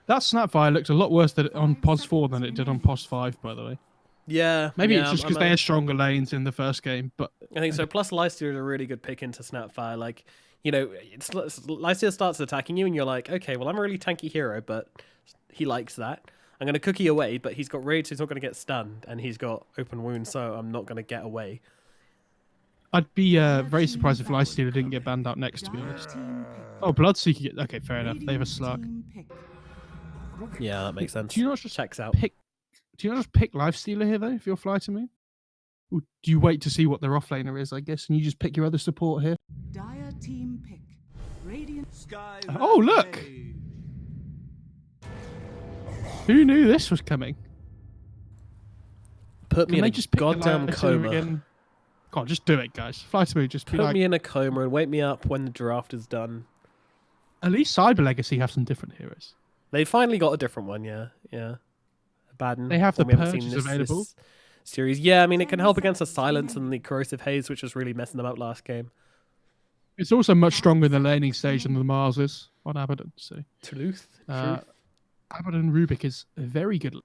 That Snapfire looked a lot worse on POS 4 than it did on POS 5, by the way. Yeah. Maybe yeah, it's just because they had stronger lanes in the first game, but I think so. Plus, Lifesteal is a really good pick into Snapfire. Like, you know, Lifesteal starts attacking you, and you're like, okay, well, I'm a really tanky hero, but he likes that. I'm going to cookie away, but he's got rage, so he's not going to get stunned, and he's got open wounds, so I'm not going to get away. I'd be very surprised if Lifestealer didn't get banned out next, to be honest. Oh, Bloodseeker. Okay, fair enough. They have a slug. Yeah, that makes sense. Do you not just checks out? Do you not just pick Lifestealer here though? If you're FlyToMoon, or do you wait to see what their offlaner is? I guess, and you just pick your other support here. Dire team pick. Radiant Sky Oh look! Who knew this was coming? Put me in a just pick goddamn coma. Again? Come on, just do it, guys. FlyToMoon, just put me in a coma and wake me up when the draft is done. At least Cyber Legacy have some different heroes. They finally got a different one, yeah. Abaddon. They have the purges available. This series. Yeah, I mean, it can help against the Silence and the Corrosive Haze, which was really messing them up last game. It's also much stronger in the laning stage than the Mars is on Abaddon. So Truth. Abaddon Rubik is very good.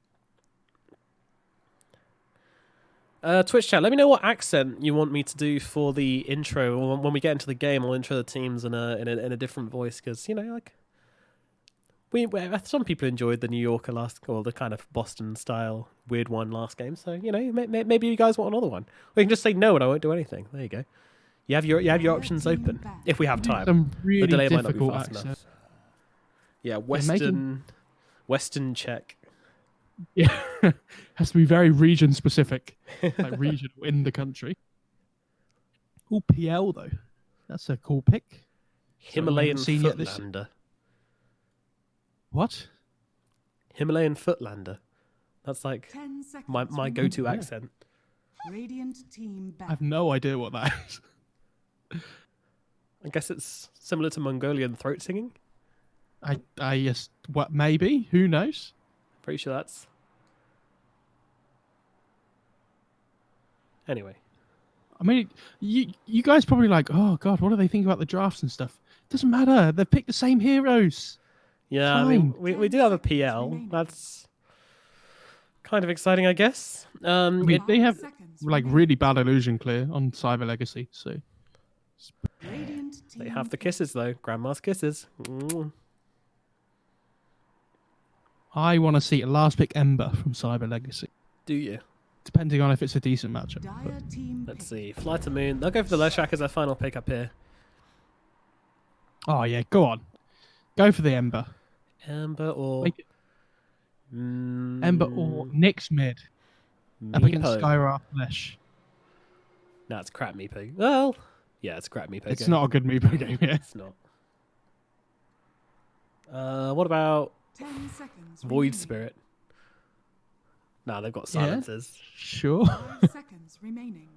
Twitch chat, let me know what accent you want me to do for the intro. Or when we get into the game, I'll intro the teams in a different voice, because, you know, like, some people enjoyed the New Yorker or the kind of Boston style weird one last game. So, you know, maybe you guys want another one. Or you can just say no and I won't do anything. There you go. You have your options open if we have time. Some really the delay might not be difficult fast accent. enough. Yeah, Western Czech. Yeah, has to be very region specific, like regional in the country. Oh, PL though, that's a cool pick. Himalayan Footlander. What? Himalayan Footlander. That's like my go-to accent. Radiant team back. I have no idea what that is. I guess it's similar to Mongolian throat singing. I just what maybe, who knows? Pretty sure that's. Anyway. I mean, you guys probably like, oh god, what do they think about the drafts and stuff? Doesn't matter. They've picked the same heroes. Yeah, I mean, we do have a PL. That's kind of exciting, I guess. I mean, they have like really bad illusion clear on Cyber Legacy, so they have the kisses though, Grandma's kisses. I want to see a last pick Ember from Cyber Legacy. Do you? Depending on if it's a decent matchup. Let's see. FlyToMoon. They'll go for the Leshrac as their final pick up here. Oh yeah, go on. Go for the Ember. Ember or Ember or Nyx mid. Up against Skywrath Lesh. No, it's a crap Meepo. Well, yeah, it's a crap Meepo game. It's not a good Meepo game, yeah. It's not. What about 10 seconds Void remaining. Spirit? No, they've got silencers. Yeah, sure. 5 seconds remaining.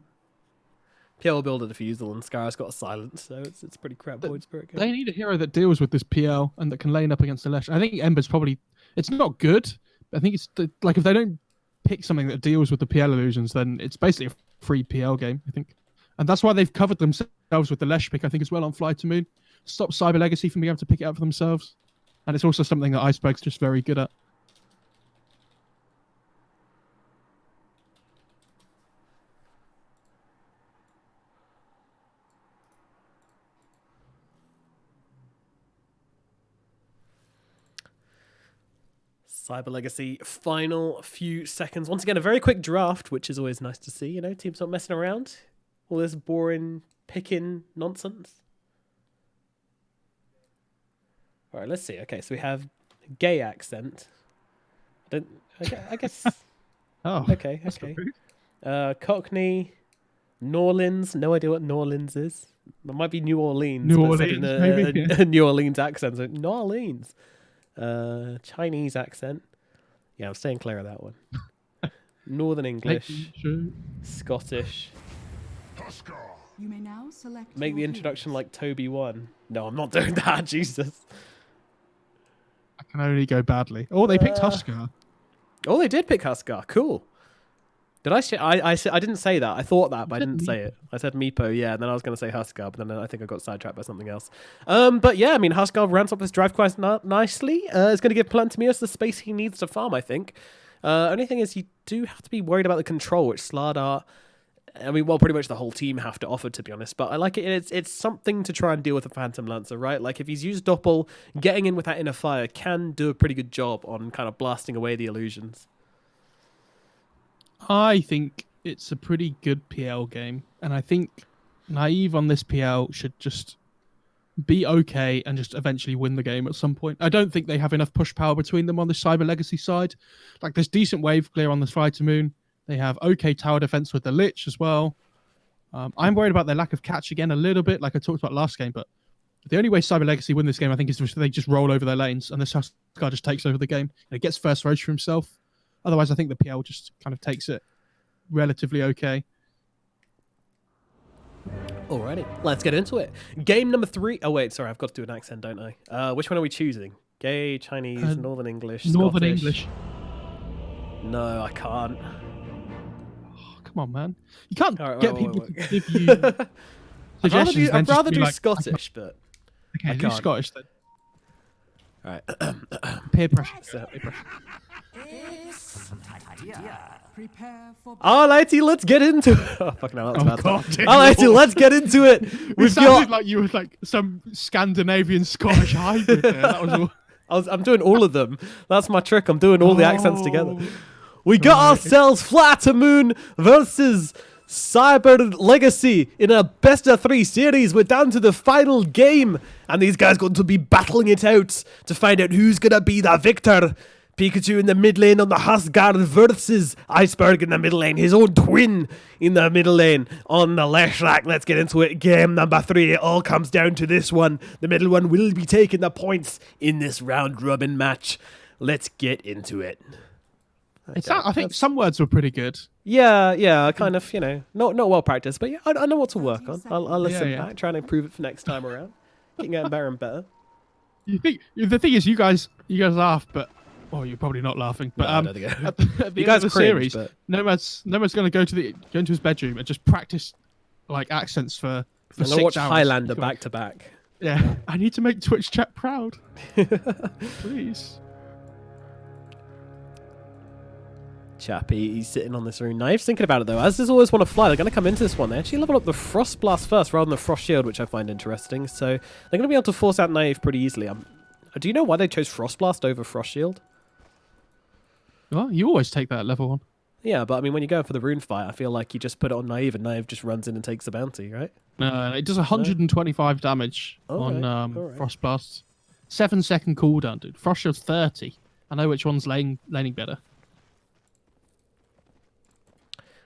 PL will build a defusal and Scar's got a silence, so it's pretty crap Void Spirit game. They need a hero that deals with this PL and that can lane up against the Lesh. I think Ember's probably... It's not good, but I think it's... Like, if they don't pick something that deals with the PL illusions, then it's basically a free PL game, I think. And that's why they've covered themselves with the Lesh pick, I think, as well on FlyToMoon. Stop Cyber Legacy from being able to pick it up for themselves. And it's also something that Iceberg's just very good at. Cyber Legacy, final few seconds. Once again, a very quick draft, which is always nice to see. You know, teams not messing around. All this boring picking nonsense. All right, let's see. Okay, so we have gay accent. I guess. Oh, okay. Cockney, New Orleans. No idea what New Orleans is. It might be New Orleans. New Orleans, maybe. A New Orleans accent. So New Orleans. Chinese accent. Yeah, I'm staying clear of that one. Northern English. Scottish. You may now select Make the your introduction heroes. like Toby 1. No, I'm not doing that. Jesus. I can only go badly. Oh, they picked Huskar. Oh, they did pick Huskar. Cool. Did I didn't say that. I thought that, but I didn't say it. I said Meepo, yeah, and then I was going to say Huskar, but then I think I got sidetracked by something else. But yeah, I mean, Huskar ramps up his drive quite nicely. It's going to give Plantimios the space he needs to farm, I think. Only thing is, you do have to be worried about the control, which Slardar, I mean, well, pretty much the whole team have to offer, to be honest. But I like it. It's something to try and deal with a Phantom Lancer, right? Like, if he's used Doppel, getting in with that inner fire can do a pretty good job on kind of blasting away the illusions. I think it's a pretty good PL game, and I think Naive on this PL should just be okay and just eventually win the game at some point. I don't think they have enough push power between them on the Cyber Legacy side. Like, there's decent wave clear on the FlyToMoon. They have okay tower defense with the Lich as well. I'm worried about their lack of catch again a little bit, like I talked about last game, but the only way Cyber Legacy win this game, I think, is if they just roll over their lanes and this Huskar just takes over the game and it gets first Roach for himself. Otherwise, I think the PL just kind of takes it relatively okay. Alrighty, let's get into it. Game number 3. Oh, wait, sorry, I've got to do an accent, don't I? Which one are we choosing? Gay, Chinese, Northern English, Northern Scottish? English. No, I can't. Oh, come on, man. You can't Wait. people to give you suggestions. I'd rather do like, Scottish, but okay, I do can't. Scottish then. Alright. Peer pressure. So- Peer pressure. Prepare for Alrighty, let's get into it. Oh, fucking hell, that's Oh, bad. God, Alrighty, let's get into it. It We've sounded got... like you were like some Scandinavian Scottish hybrid there. That was all. I'm doing all of them. That's my trick. I'm doing all the accents together. Oh. We got Right. ourselves FlyToMoon versus Cyber Legacy in a best of 3 series. We're down to the final game, and these guys going to be battling it out to find out who's gonna be the victor. Pikachu in the mid lane on the Huskar versus Iceberg in the middle lane. His own twin in the middle lane on the Leshrac. Let's get into it. Game number 3. It all comes down to this one. The middle one will be taking the points in this round robin match. Let's get into it. I think some words were pretty good. Yeah, kind of, not well practiced, but yeah, I know what to work on. I'll listen Yeah. back, try and improve it for next time around. Keep getting better and better. You think the thing is, you guys laugh, but you're probably not laughing. But No, I don't think I- at the You end guys of the cringe, series, but- Nomad's going to go into his bedroom and just practice like accents for And 6 I'll watch hours. Highlander back to back. Yeah, I need to make Twitch chat proud. Please. Chappy, he's sitting on this rune. Knife's thinking about it though. As does always want to fly, they're going to come into this one. They actually level up the Frost Blast first rather than the Frost Shield, which I find interesting. So they're going to be able to force out Naive pretty easily. Do you know why they chose Frost Blast over Frost Shield? Well, you always take that at level 1. Yeah, but I mean, when you go for the rune fight, I feel like you just put it on Naive and Naive just runs in and takes the bounty, right? It does 125 damage on alright. Frost Blast. 7-second cooldown, dude. Frost Shield's 30. I know which one's laning better.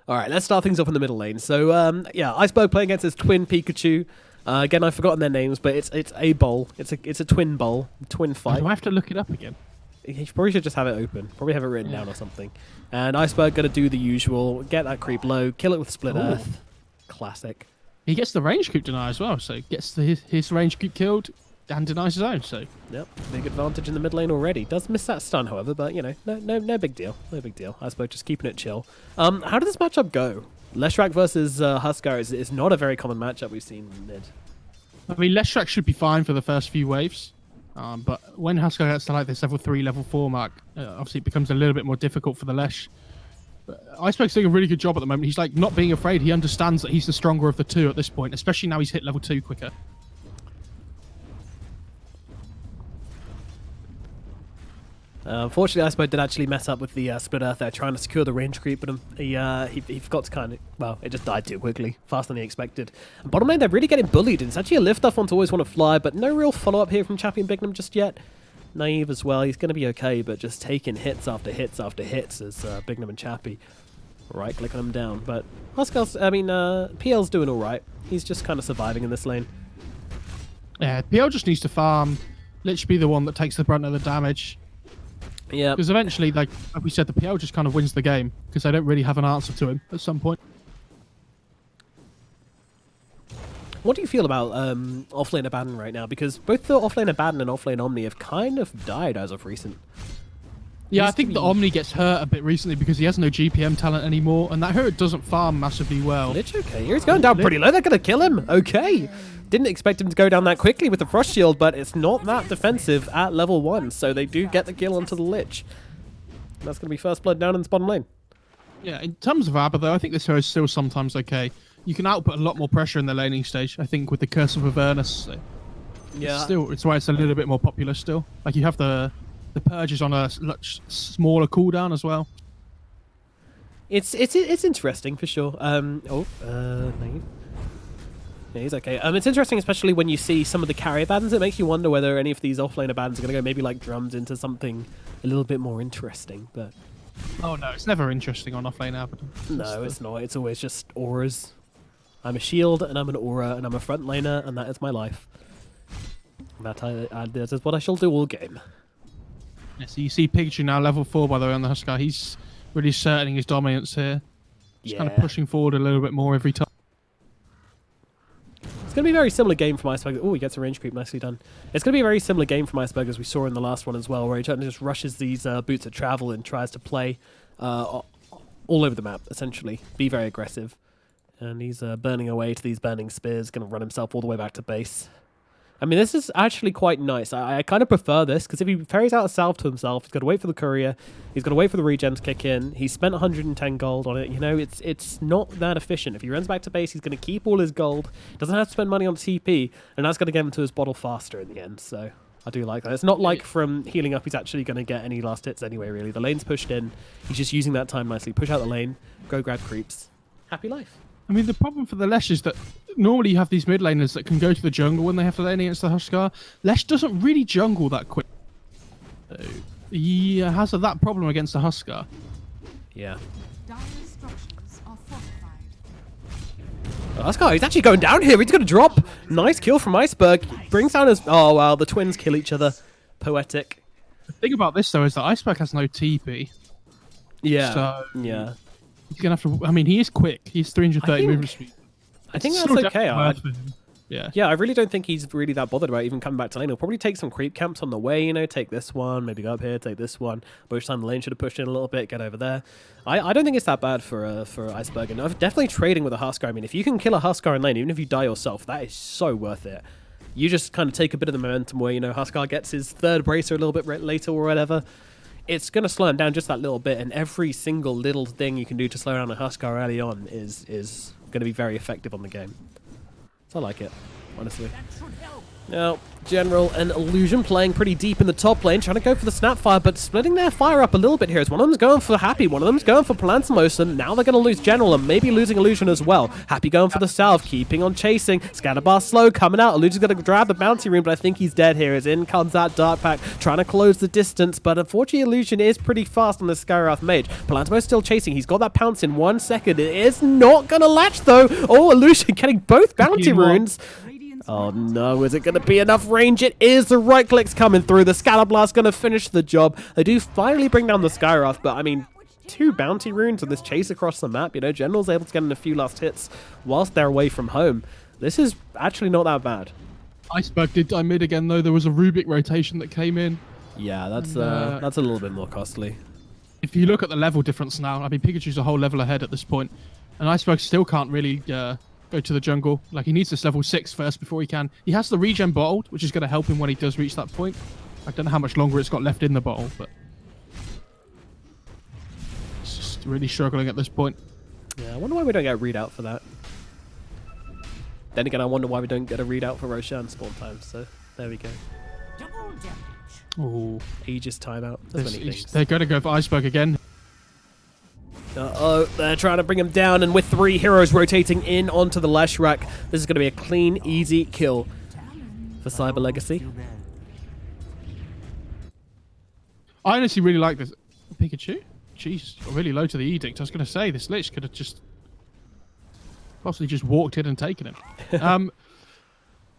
All right, let's start things off in the middle lane. So, yeah, Iceberg playing against his twin Pikachu. Again, I've forgotten their names, but it's a bowl. It's a twin bowl, twin fight. Do I have to look it up again? He probably should just have it open. Probably have it written down or something. And Iceberg going to do the usual. Get that creep low. Kill it with Split Ooh. Earth. Classic. He gets the range creep deny as well, so gets his range creep killed and denies his own. So Yep, big advantage in the mid lane already. Does miss that stun, however, but, no big deal. No big deal. Iceberg just keeping it chill. How did this matchup go? Leshrac versus Huskar is not a very common matchup we've seen in mid. I mean, Leshrac should be fine for the first few waves, but when Huskar gets to like this level 3, level 4 mark, obviously it becomes a little bit more difficult for the Lesh. But Iceberg's doing a really good job at the moment. He's like not being afraid. He understands that he's the stronger of the two at this point, especially now he's hit level 2 quicker. Unfortunately, Iceberg did actually mess up with the Split Earth there, trying to secure the range creep, but he forgot to kind of... Well, it just died too quickly, faster than he expected. And bottom lane, they're really getting bullied. It's actually a lift-off onto Always Want to Fly, but no real follow-up here from Chappie and Bignum just yet. Naive as well, he's going to be okay, but just taking hits after hits after hits as Bignum and Chappie right-clicking him down. But Huskar's... PL's doing alright. He's just kind of surviving in this lane. Yeah, PL just needs to farm. Lich be the one that takes the brunt of the damage. Yeah. Because eventually, like we said, the PL just kind of wins the game because they don't really have an answer to him at some point. What do you feel about offlane Abaddon right now? Because both the offlane Abaddon and offlane Omni have kind of died as of recent. Yeah, I think the Omni gets hurt a bit recently because he has no GPM talent anymore, and that hero doesn't farm massively well. Lich, okay, he's going down pretty low. They're going to kill him. Okay. Didn't expect him to go down that quickly with the Frost Shield, but it's not that defensive at level 1, so they do get the kill onto the Lich. That's going to be first blood down in the bottom lane. Yeah, in terms of Abba, though, I think this hero is still sometimes okay. You can output a lot more pressure in the laning stage, I think, with the Curse of Avernus. So Yeah. it's why it's a little bit more popular still. Like, you have the purges on a much smaller cooldown as well. It's interesting for sure. No. Yeah, he's okay. It's interesting, especially when you see some of the carry bans. It makes you wonder whether any of these offlaner bans are going to go maybe like drums into something a little bit more interesting. But oh no, it's never interesting on offlane Abaddon. No, it's not. It's always just auras. I'm a shield, and I'm an aura, and I'm a front laner, and that is my life. That is what I shall do all game. Yeah, so you see Pikachu now level 4, by the way, on the Huskar. He's really asserting his dominance here. He's kind of pushing forward a little bit more every time. It's going to be a very similar game from Iceberg. Oh, he gets a range creep. Nicely done. It's going to be a very similar game from Iceberg as we saw in the last one as well, where he just rushes these boots of travel and tries to play all over the map, essentially. Be very aggressive. And he's burning away to these burning spears, going to run himself all the way back to base. I mean, this is actually quite nice. I kind of prefer this, because if he ferries out a salve to himself, he's got to wait for the courier, he's got to wait for the regen to kick in, he's spent 110 gold on it, you know, it's not that efficient. If he runs back to base, he's going to keep all his gold, doesn't have to spend money on TP, and that's going to get him to his bottle faster in the end, so I do like that. It's not like from healing up he's actually going to get any last hits anyway, really. The lane's pushed in, he's just using that time nicely. Push out the lane, go grab creeps. Happy life. I mean, the problem for the Lesh is that normally you have these mid laners that can go to the jungle when they have to lane against the Huskar. Lesh doesn't really jungle that quick. He has that problem against the Huskar. Yeah. Dire structures are fortified. Huskar, he's actually going down here. He's going to drop. Nice kill from Iceberg. Brings down his... Oh, wow. The twins kill each other. Poetic. The thing about this, though, is that Iceberg has no TP. Yeah. So yeah. He's going to have to... I mean, he is quick. He's 330 movement speed. I think It's that's still okay. definitely worth it. Yeah. Yeah, I really don't think he's really that bothered about even coming back to lane. He'll probably take some creep camps on the way, you know, take this one, maybe go up here, take this one. By which time the lane should have pushed in a little bit, get over there. I don't think it's that bad for Iceberg. And I'm definitely trading with a Huskar. I mean, if you can kill a Huskar in lane, even if you die yourself, that is so worth it. You just kind of take a bit of the momentum where, you know, Huskar gets his third bracer a little bit later or whatever. It's going to slow him down just that little bit, and every single little thing you can do to slow down a Huskar early on is going to be very effective on the game. So I like it, honestly. Now, General and Illusion playing pretty deep in the top lane, trying to go for the Snapfire, but splitting their fire up a little bit here. As one of them's going for Happy, one of them's going for Palantimos, and now they're going to lose General and maybe losing Illusion as well. Happy going for the Salve, keeping on chasing. Scatterbar slow, coming out. Illusion's going to grab the bounty rune, but I think he's dead here. As in comes that Dark Pack, trying to close the distance, but unfortunately Illusion is pretty fast on the Skywrath Mage. Palantimos still chasing. He's got that pounce in 1 second. It is not going to latch, though. Oh, Illusion getting both bounty runes. Oh no, is it going to be enough range? It is. The right click's coming through. The Scatterblast going to finish the job. They do finally bring down the Skywrath, but I mean, 2 bounty runes and this chase across the map. You know, General's able to get in a few last hits whilst they're away from home. This is actually not that bad. Iceberg did die mid again, though. There was a Rubik rotation that came in. Yeah, that's a little bit more costly. If you look at the level difference now, I mean, Pikachu's a whole level ahead at this point, and Iceberg still can't really go to the jungle. Like, he needs this level 6 first before he can. He has the regen bottled, which is going to help him when he does reach that point. I don't know how much longer it's got left in the bottle, but it's just really struggling at this point. Yeah, I wonder why we don't get a readout for that. Then again, I wonder why we don't get a readout for Roshan spawn time, so there we go. Oh, Aegis timeout. There's many things. They're going to go for Iceberg again. Uh-oh, they're trying to bring him down, and with 3 heroes rotating in onto the Leshrac, this is going to be a clean, easy kill for Cyber Legacy. I honestly really like this. Pikachu? Jeez, really low to the Edict. I was going to say, this Lich could have just possibly just walked in and taken him.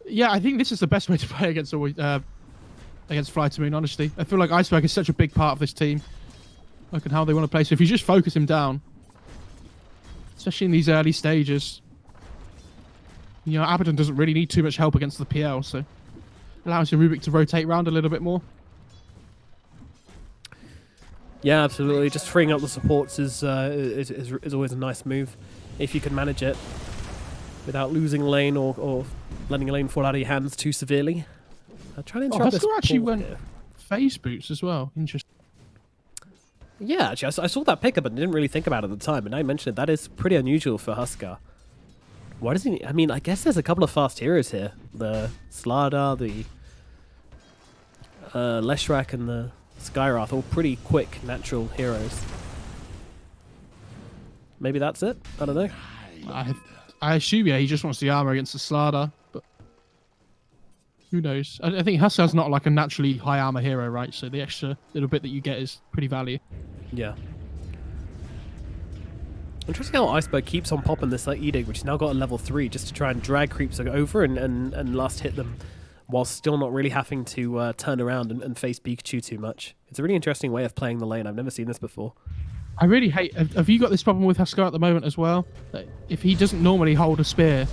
Yeah, I think this is the best way to play against FlyToMoon, honestly. I feel like Iceberg is such a big part of this team. Look at how they want to play. So if you just focus him down, especially in these early stages, you know, Abaddon doesn't really need too much help against the PL, so allows your Rubik to rotate around a little bit more. Yeah, absolutely. Just freeing up the supports is always a nice move if you can manage it without losing lane or letting a lane fall out of your hands too severely. Trying to interrupt this. Husker actually pull went here. phase boots as well. Interesting. Yeah, actually, I saw that pickup and didn't really think about it at the time. And now you mentioned it, that is pretty unusual for Husker. Why does he? I mean, I guess there's a couple of fast heroes here. The Slardar, the Leshrac, and the Skyrath, all pretty quick, natural heroes. Maybe that's it? I don't know. I assume, yeah, he just wants the armor against the Slardar, but who knows? I think Huskar's not like a naturally high armor hero, right? So the extra little bit that you get is pretty valuable. Yeah. Interesting how Iceberg keeps on popping this Edict, which has now got a level 3, just to try and drag creeps over and last hit them, while still not really having to turn around and face Pikachu too much. It's a really interesting way of playing the lane. I've never seen this before. I really hate... Have you got this problem with Husker at the moment as well? That if he doesn't normally hold a spear,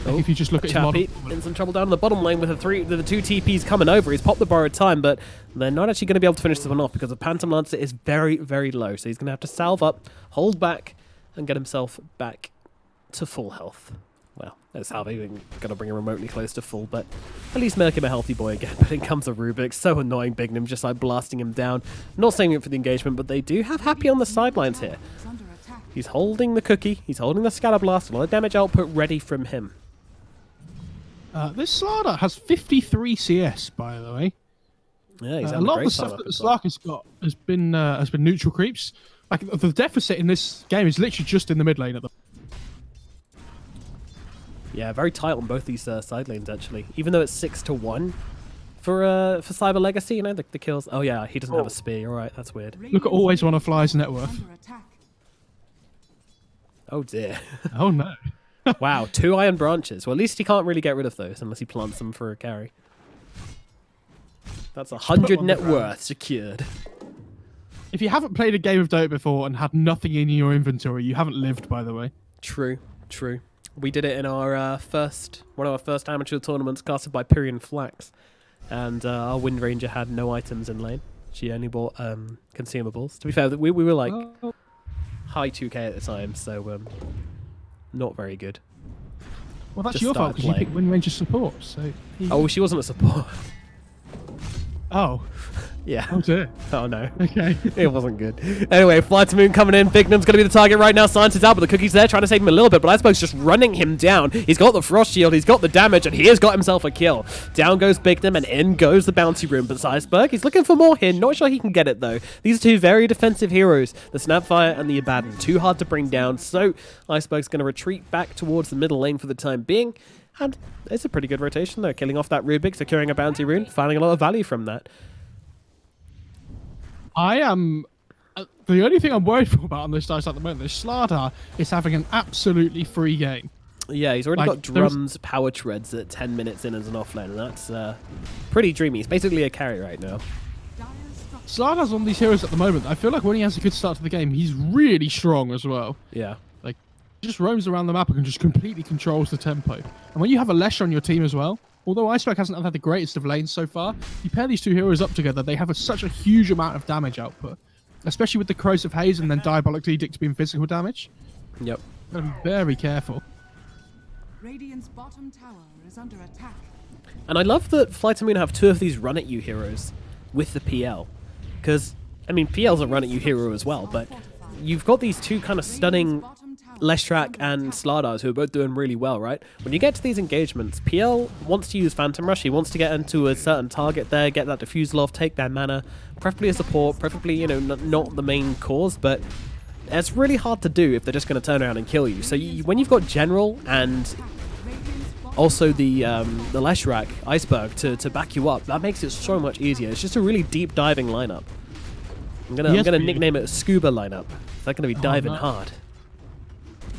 like if you just look at his model... in some trouble down in the bottom lane with the two TPs coming over. He's popped the borrowed time, but they're not actually going to be able to finish this one off because the Phantom Lancer is very, very low. So he's going to have to salve up, hold back, and get himself back to full health. Well, that's how they're going to bring him remotely close to full, but at least make him a healthy boy again. But in comes a Rubik, so annoying, Bignum, just like blasting him down. Not saving it for the engagement, but they do have Happy on the sidelines here. He's holding the cookie, he's holding the Scatter Blast, a lot of damage output ready from him. This Slardar has 53 CS, by the way. Yeah, he's a lot of the stuff that the Slark has got has been neutral creeps. Like the deficit in this game is literally just in the mid lane at the. Yeah, very tight on both these side lanes actually. Even though it's 6-1 for Cyber Legacy, you know the kills. Oh yeah, he doesn't have a spear. All right, that's weird. Look at Always Wanna Fly's net worth. Oh dear. Oh no. Wow, 2 iron branches. Well, at least he can't really get rid of those unless he plants them for a carry. That's 100 net worth secured. If you haven't played a game of Dota before and had nothing in your inventory, you haven't lived, by the way. True, true. We did it in our one of our first amateur tournaments casted by Pyrian Flax. And our Wind Ranger had no items in lane. She only bought consumables. To be fair, we were like high 2k at the time, so not very good. Well, that's Just your fault because you picked Wind Ranger support. So. Oh, she wasn't a support. Oh. Yeah. Oh dear. Oh no. Okay. It wasn't good. Anyway, FlyToMoon coming in. Bignum's going to be the target right now. Science is out, but the Cookie's there trying to save him a little bit. But Iceberg's just running him down. He's got the Frost Shield. He's got the damage, and he has got himself a kill. Down goes Bignum, and in goes the Bounty Room. But Iceberg, he's looking for more here. Not sure he can get it, though. These are two very defensive heroes, the Snapfire and the Abaddon. Too hard to bring down, so Iceberg's going to retreat back towards the middle lane for the time being. And it's a pretty good rotation, though. Killing off that Rubik, securing a Bounty Rune, finding a lot of value from that. I am... the only thing I'm worried for about on this dice at the moment is Slardar is having an absolutely free game. Yeah, he's already got Drums Power Treads at 10 minutes in as an offlane, and that's pretty dreamy. He's basically a carry right now. Slardar's on these heroes at the moment. I feel like when he has a good start to the game, he's really strong as well. Yeah. Like, he just roams around the map and just completely controls the tempo. And when you have a Lesh on your team as well, although Iceberg hasn't had the greatest of lanes so far, you pair these two heroes up together, they have such a huge amount of damage output. Especially with the Corrosive Haze and then Diabolic Edict being physical damage. Yep. Gotta be very careful. Radiant's bottom tower is under attack. And I love that FlyToMoon have 2 of these run-at-you heroes with the PL. Because, I mean, PL's a run-at-you hero as well, but you've got these 2 kind of stunning Leshrac and Slardars who are both doing really well, right? When you get to these engagements, PL wants to use Phantom Rush. He wants to get into a certain target there, get that defusal off, take their mana, preferably a support, preferably, you know, not the main cause, but it's really hard to do if they're just going to turn around and kill you. So when you've got General and also the Leshrac, Iceberg to back you up, that makes it so much easier. It's just a really deep diving lineup. I'm gonna nickname it Scuba lineup. They're gonna be diving hard.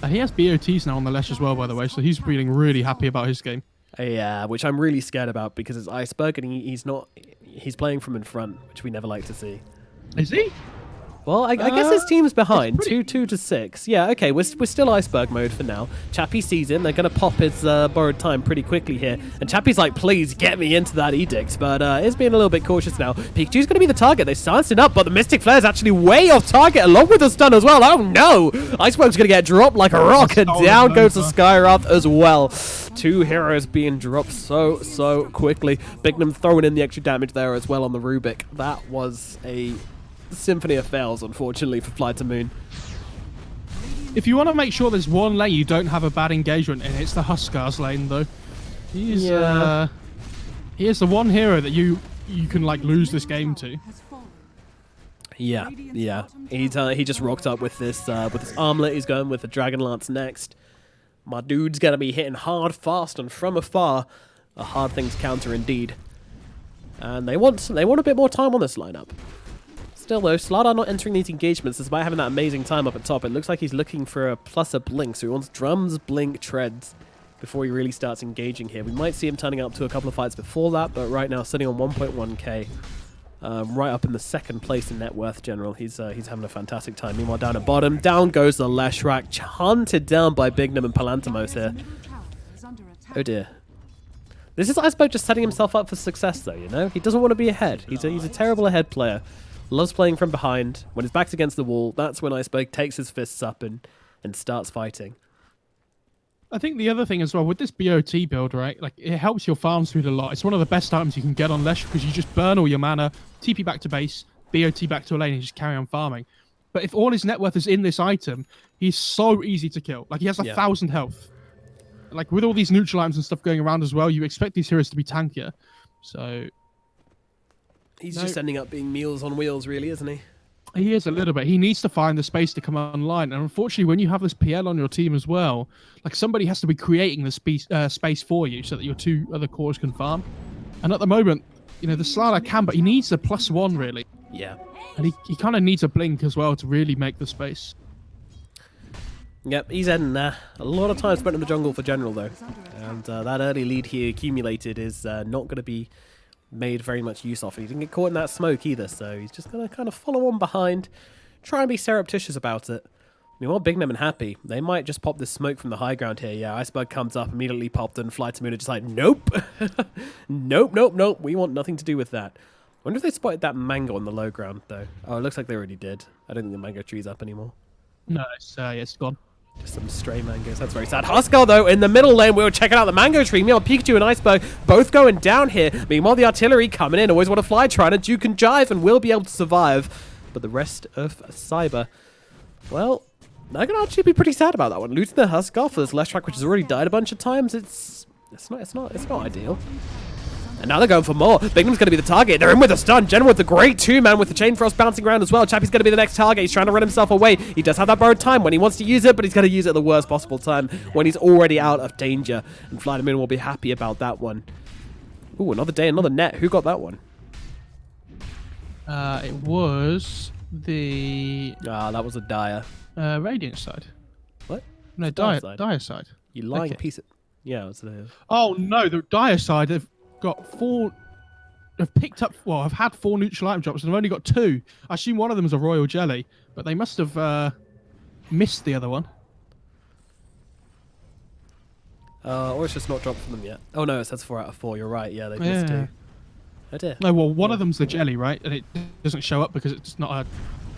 He has BOTs now on the Lesh as well, by the way, so he's feeling really happy about his game. Yeah, which I'm really scared about because it's Iceberg and he's playing from in front, which we never like to see. Is he? Well, I guess his team's behind, 2-2 to 6. Yeah, okay, we're still iceberg mode for now. Chappie sees him. They're going to pop his borrowed time pretty quickly here. And Chappie's like, please get me into that edict. But it's being a little bit cautious now. Pikachu's going to be the target. They silenced it up, but the Mystic Flare is actually way off target along with the stun as well. Oh no! Iceberg's going to get dropped like a rock, and down goes the Skywrath as well. 2 heroes being dropped so quickly. Bignum throwing in the extra damage there as well on the Rubik. That was a symphony of fails, unfortunately, for FlyToMoon. If you want to make sure there's one lane you don't have a bad engagement in, it's the Huskar's lane, though. He is the one hero that you can like lose this game to. Yeah. He just rocked up with this armlet. He's going with the Dragon Lance next. My dude's gonna be hitting hard, fast, and from afar. A hard thing to counter indeed. And they want a bit more time on this lineup. Still though, Slardar not entering these engagements despite having that amazing time up at top. It looks like he's looking for a plus a blink, so he wants drums, blink, treads before he really starts engaging here. We might see him turning up to a couple of fights before that, but right now sitting on 1.1k, right up in the 2nd place in net worth general. He's having a fantastic time. Meanwhile, down at bottom, down goes the Leshrac, hunted down by Bignum and Parimatch here. Oh dear. This is Iceberg just setting himself up for success though, you know? He doesn't want to be ahead. He's a terrible ahead player. Loves playing from behind. When his back's against the wall, that's when Iceberg takes his fists up and starts fighting. I think the other thing as well, with this BOT build, right, like it helps your farm speed a lot. It's one of the best items you can get on Lesh because you just burn all your mana, TP back to base, BOT back to a lane and just carry on farming. But if all his net worth is in this item, he's so easy to kill. Like he has 1,000 health. Like with all these neutral items and stuff going around as well, you expect these heroes to be tankier. So he's just ending up being meals on wheels, really, isn't he? He is a little bit. He needs to find the space to come online. And unfortunately, when you have this PL on your team as well, like somebody has to be creating the space for you so that your 2 other cores can farm. And at the moment, you know, the Slardar can, but he needs a +1, really. Yeah. And he kind of needs a blink as well to really make the space. Yep, he's heading there. A lot of time spent in the jungle for general, though. And that early lead he accumulated is not going to be made very much use of. He didn't get caught in that smoke either, so he's just going to kind of follow on behind, try and be surreptitious about it. Meanwhile, Bignum and Happy, they might just pop this smoke from the high ground here. Yeah, Iceberg comes up, immediately popped, and FlyToMoon are just like, nope. Nope. We want nothing to do with that. I wonder if they spotted that mango on the low ground, though. Oh, it looks like they already did. I don't think the mango tree's up anymore. No, it's gone. Just some stray mangoes. That's very sad. Huskar, though, in the middle lane, we were checking out the mango tree. Meanwhile, Pikachu and Iceberg both going down here. Meanwhile, the artillery coming in. Always want to fly, trying to juke and jive, and will be able to survive. But the rest of Cyber, well, they're going to actually be pretty sad about that one. Losing the Huskar for this Leshrac, which has already died a bunch of times, it's not ideal. And now they're going for more. Bignum's going to be the target. They're in with a stun. General with the great 2-man with the Chain Frost bouncing around as well. Chappie's going to be the next target. He's trying to run himself away. He does have that borrowed time when he wants to use it, but he's going to use it at the worst possible time when he's already out of danger. And FlyToMoon will be happy about that one. Ooh, another day, another net. Who got that one? It was the... that was a Dire. Radiant side. What? No, Dire side. You lying piece of... Yeah, it's the... Oh, no, the Dire side, they've got 4... I've picked up... Well, I've had 4 neutral item drops, and I've only got 2. I assume one of them is a Royal Jelly, but they must have missed the other one. Or it's just not dropped from them yet. Oh, no, it says 4 out of 4. You're right. Yeah, they missed 2. Oh, dear. No, well, one of them's the jelly, right? And it doesn't show up because it's not a...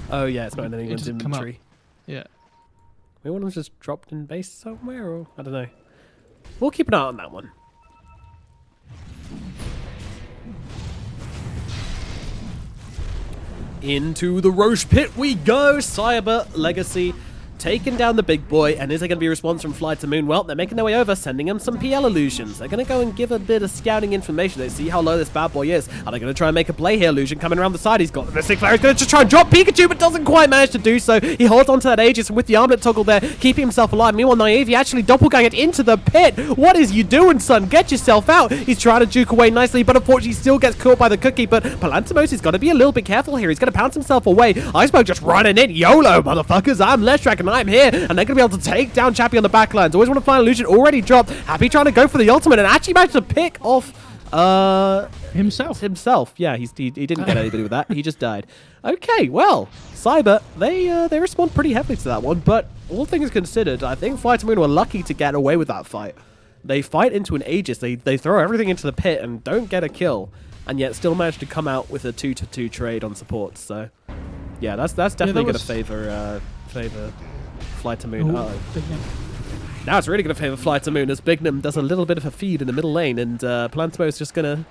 Oh, yeah, it's not in anyone's inventory. Yeah. Maybe one of them's just dropped in base somewhere, or... I don't know. We'll keep an eye on that one. Into the Roche Pit we go! Cyber Legacy taking down the big boy, and is there going to be a response from FlyToMoon? Well, they're making their way over, sending him some PL illusions. They're going to go and give a bit of scouting information. They see how low this bad boy is. Are they going to try and make a play here? Illusion coming around the side. He's got the Mystic Flare. He's going to just try and drop Pikachu, but doesn't quite manage to do so. He holds onto that Aegis, and with the armlet toggle there, keeping himself alive. Meanwhile, Naive, he actually doppelganged into the pit. What is you doing, son? Get yourself out. He's trying to juke away nicely, but unfortunately still gets caught by the cookie. But Parimatch has got to be a little bit careful here. He's going to pounce himself away. Iceberg just running in. YOLO, motherfuckers. I'm Leshrac, and I'm here. And they're going to be able to take down Chappie on the backlines. Always want to find Illusion already dropped. Happy trying to go for the ultimate and actually managed to pick off Himself. Yeah, he didn't get anybody with that. He just died. Okay, well, Cyber, they respond pretty heavily to that one, but all things considered, I think FlyToMoon were lucky to get away with that fight. They fight into an Aegis, they throw everything into the pit and don't get a kill, and yet still manage to come out with a 2-2 trade on supports, so yeah, that's definitely going to favor FlyToMoon. Now it's really going to favor FlyToMoon as Bignum does a little bit of a feed in the middle lane, and Parimatch just going to,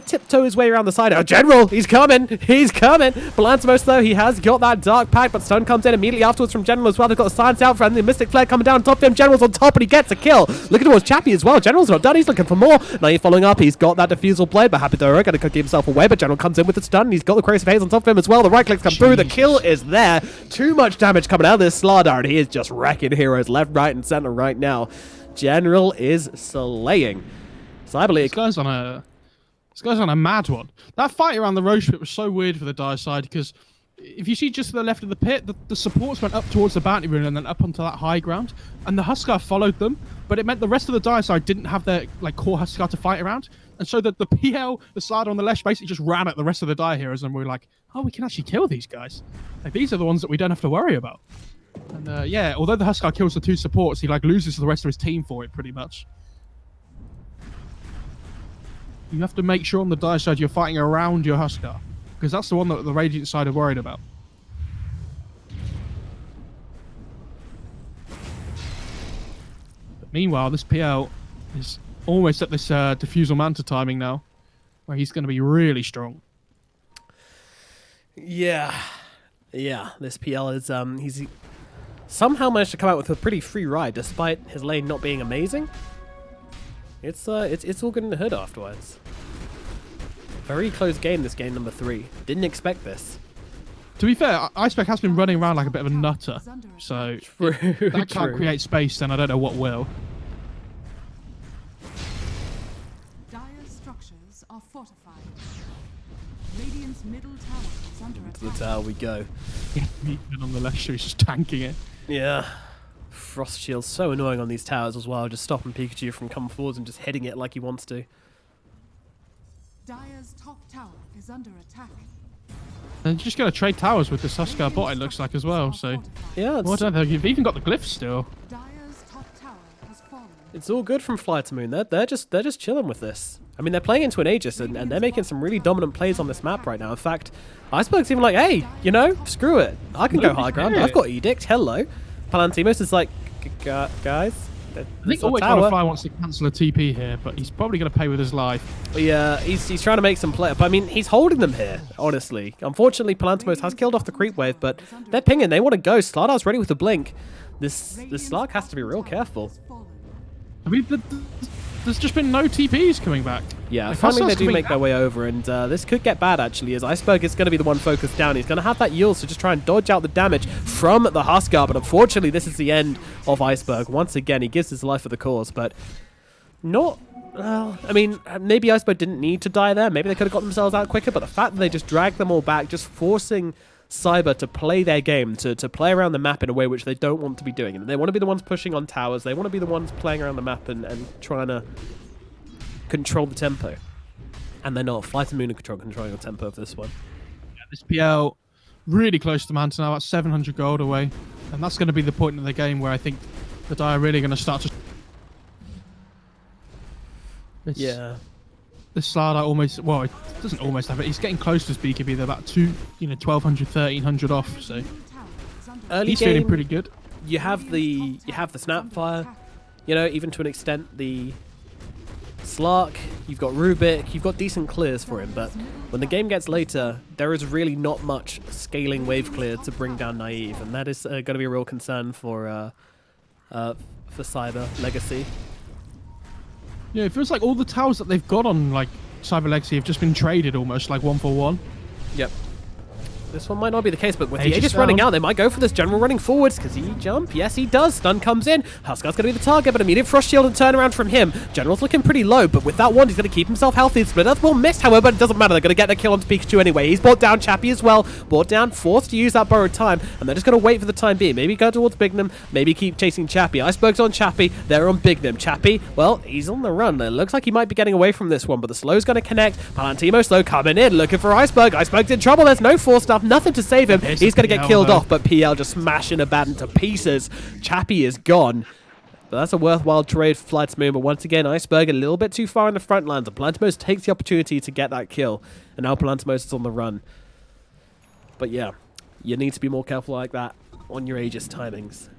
tiptoe his way around the side. Oh, General, he's coming. Parimatch, though, he has got that Dark Pact, but stun comes in immediately afterwards from General as well. They've got the Silence out from the Mystic Flare coming down on top of him. General's on top, and he gets a kill. Looking towards Chappie as well. General's not done. He's looking for more. Now he's following up. He's got that Diffusal Blade, but Happy Thorough going to cook himself away, but General comes in with the stun, and he's got the Corrosive Haze on top of him as well. The right clicks come through. The kill is there. Too much damage coming out of this Slardar, and he is just wrecking heroes left, right, and center right now. General is slaying. So I believe This guy's on a mad one. That fight around the Roche pit was so weird for the Dire side, because if you see just to the left of the pit, the supports went up towards the Bounty Rune and then up onto that high ground, and the Huskar followed them, but it meant the rest of the Dire side didn't have their core Huskar to fight around, and so that the PL, the Slardar on the left, basically just ran at the rest of the Dire heroes, and we were like, oh, we can actually kill these guys. These are the ones that we don't have to worry about. And yeah, although the Huskar kills the 2 supports, he loses the rest of his team for it, pretty much. You have to make sure on the Dire side you're fighting around your Huskar, because that's the one that the Radiant side are worried about. But meanwhile, this PL is almost at this Diffusal Manta timing now, where he's going to be really strong. Yeah, this PL is he's somehow managed to come out with a pretty free ride despite his lane not being amazing. It's all good in the hood afterwards. Very close game, this game number 3. Didn't expect this. To be fair, Iceberg has been running around like a bit of a nutter, so if that can't create space, then I don't know what will. Dire structures are fortified. Radiant's middle tower is under attack. To the tower we go. Meatman on the left, so he's just tanking it. Yeah. Frost Shield's so annoying on these towers as well, just stopping Pikachu from coming forwards and just hitting it like he wants to. Dire's top tower is under attack. And you're just going to trade towers with the Huskar bot, it looks like, as well, so... Yeah, I don't know, you've even got the glyphs still. Dire's top tower has fallen. it's all good from FlyToMoon. They're just chilling with this. I mean, they're playing into an Aegis, and they're making some really dominant plays on this map right now. In fact, Iceberg's even like, hey, you know, screw it. I can go high ground. I've got Edict. Hello. Palantimos is like, guys... I think Always Fly wants to cancel a TP here, but he's probably going to pay with his life. Yeah, he's trying to make some play. But I mean, he's holding them here, honestly. Unfortunately, Palantimos has killed off the creep wave, but they're pinging. They want to go. Slardar's ready with the blink. This Slark has to be real careful. I mean, there's just been no TPs coming back. Yeah, like, finally they do make their way over, and this could get bad, actually, as Iceberg is going to be the one focused down. He's going to have that yield, so just try and dodge out the damage from the Huskar, but unfortunately this is the end of Iceberg. Once again, he gives his life for the cause, but not... Well, I mean, maybe Iceberg didn't need to die there. Maybe they could have got themselves out quicker, but the fact that they just dragged them all back, just forcing Cyber to play their game, to play around the map in a way which they don't want to be doing. And they want to be the ones pushing on towers. They want to be the ones playing around the map and trying to control the tempo. And they're not. FlyToMoon are controlling the tempo of this one. Yeah, this PL really close to Manta now, at 700 gold away. And that's going to be the point in the game where I think the Dire are really going to start to... Yeah. This Slardar almost, well, it doesn't almost have it. He's getting close to his BKB. They're about 1,200, 1,300 off. So early he's game, feeling pretty good. You have the Snapfire, you know, even to an extent the Slark. You've got Rubik. You've got decent clears for him. But when the game gets later, there is really not much scaling wave clear to bring down Naive, and that is going to be a real concern for Cyber Legacy. Yeah, it feels like all the towers that they've got on like Cyber Legacy have just been traded almost like 1 for 1. Yep. This one might not be the case, but with the Aegis Aegis running down. out, they might go for this general running forwards. Does he jump? Yes, he does. Stun comes in. Huskar's going to be the target, but immediate Frost Shield and turnaround from him. General's looking pretty low, but with that one, he's going to keep himself healthy. Split Earth will miss, however, but it doesn't matter. They're going to get the kill onto Pikachu anyway. He's brought down Chappie as well. Brought down, forced to use that borrowed time, and they're just going to wait for the time being. Maybe go towards Bignum, maybe keep chasing Chappie. Iceberg's on Chappie. They're on Bignum. Chappie, well, he's on the run. It looks like he might be getting away from this one, but the slow's going to connect. Palantimo slow coming in, looking for Iceberg. Iceberg's in trouble. There's no force stuff, nothing to save him. He's going to get killed off, but PL just smashing a bat into pieces. Chappie is gone. But that's a worthwhile trade for FlyToMoon. But once again, Iceberg a little bit too far in the front lines. And Palantimos takes the opportunity to get that kill. And now Palantimos is on the run. But yeah, you need to be more careful like that on your Aegis timings.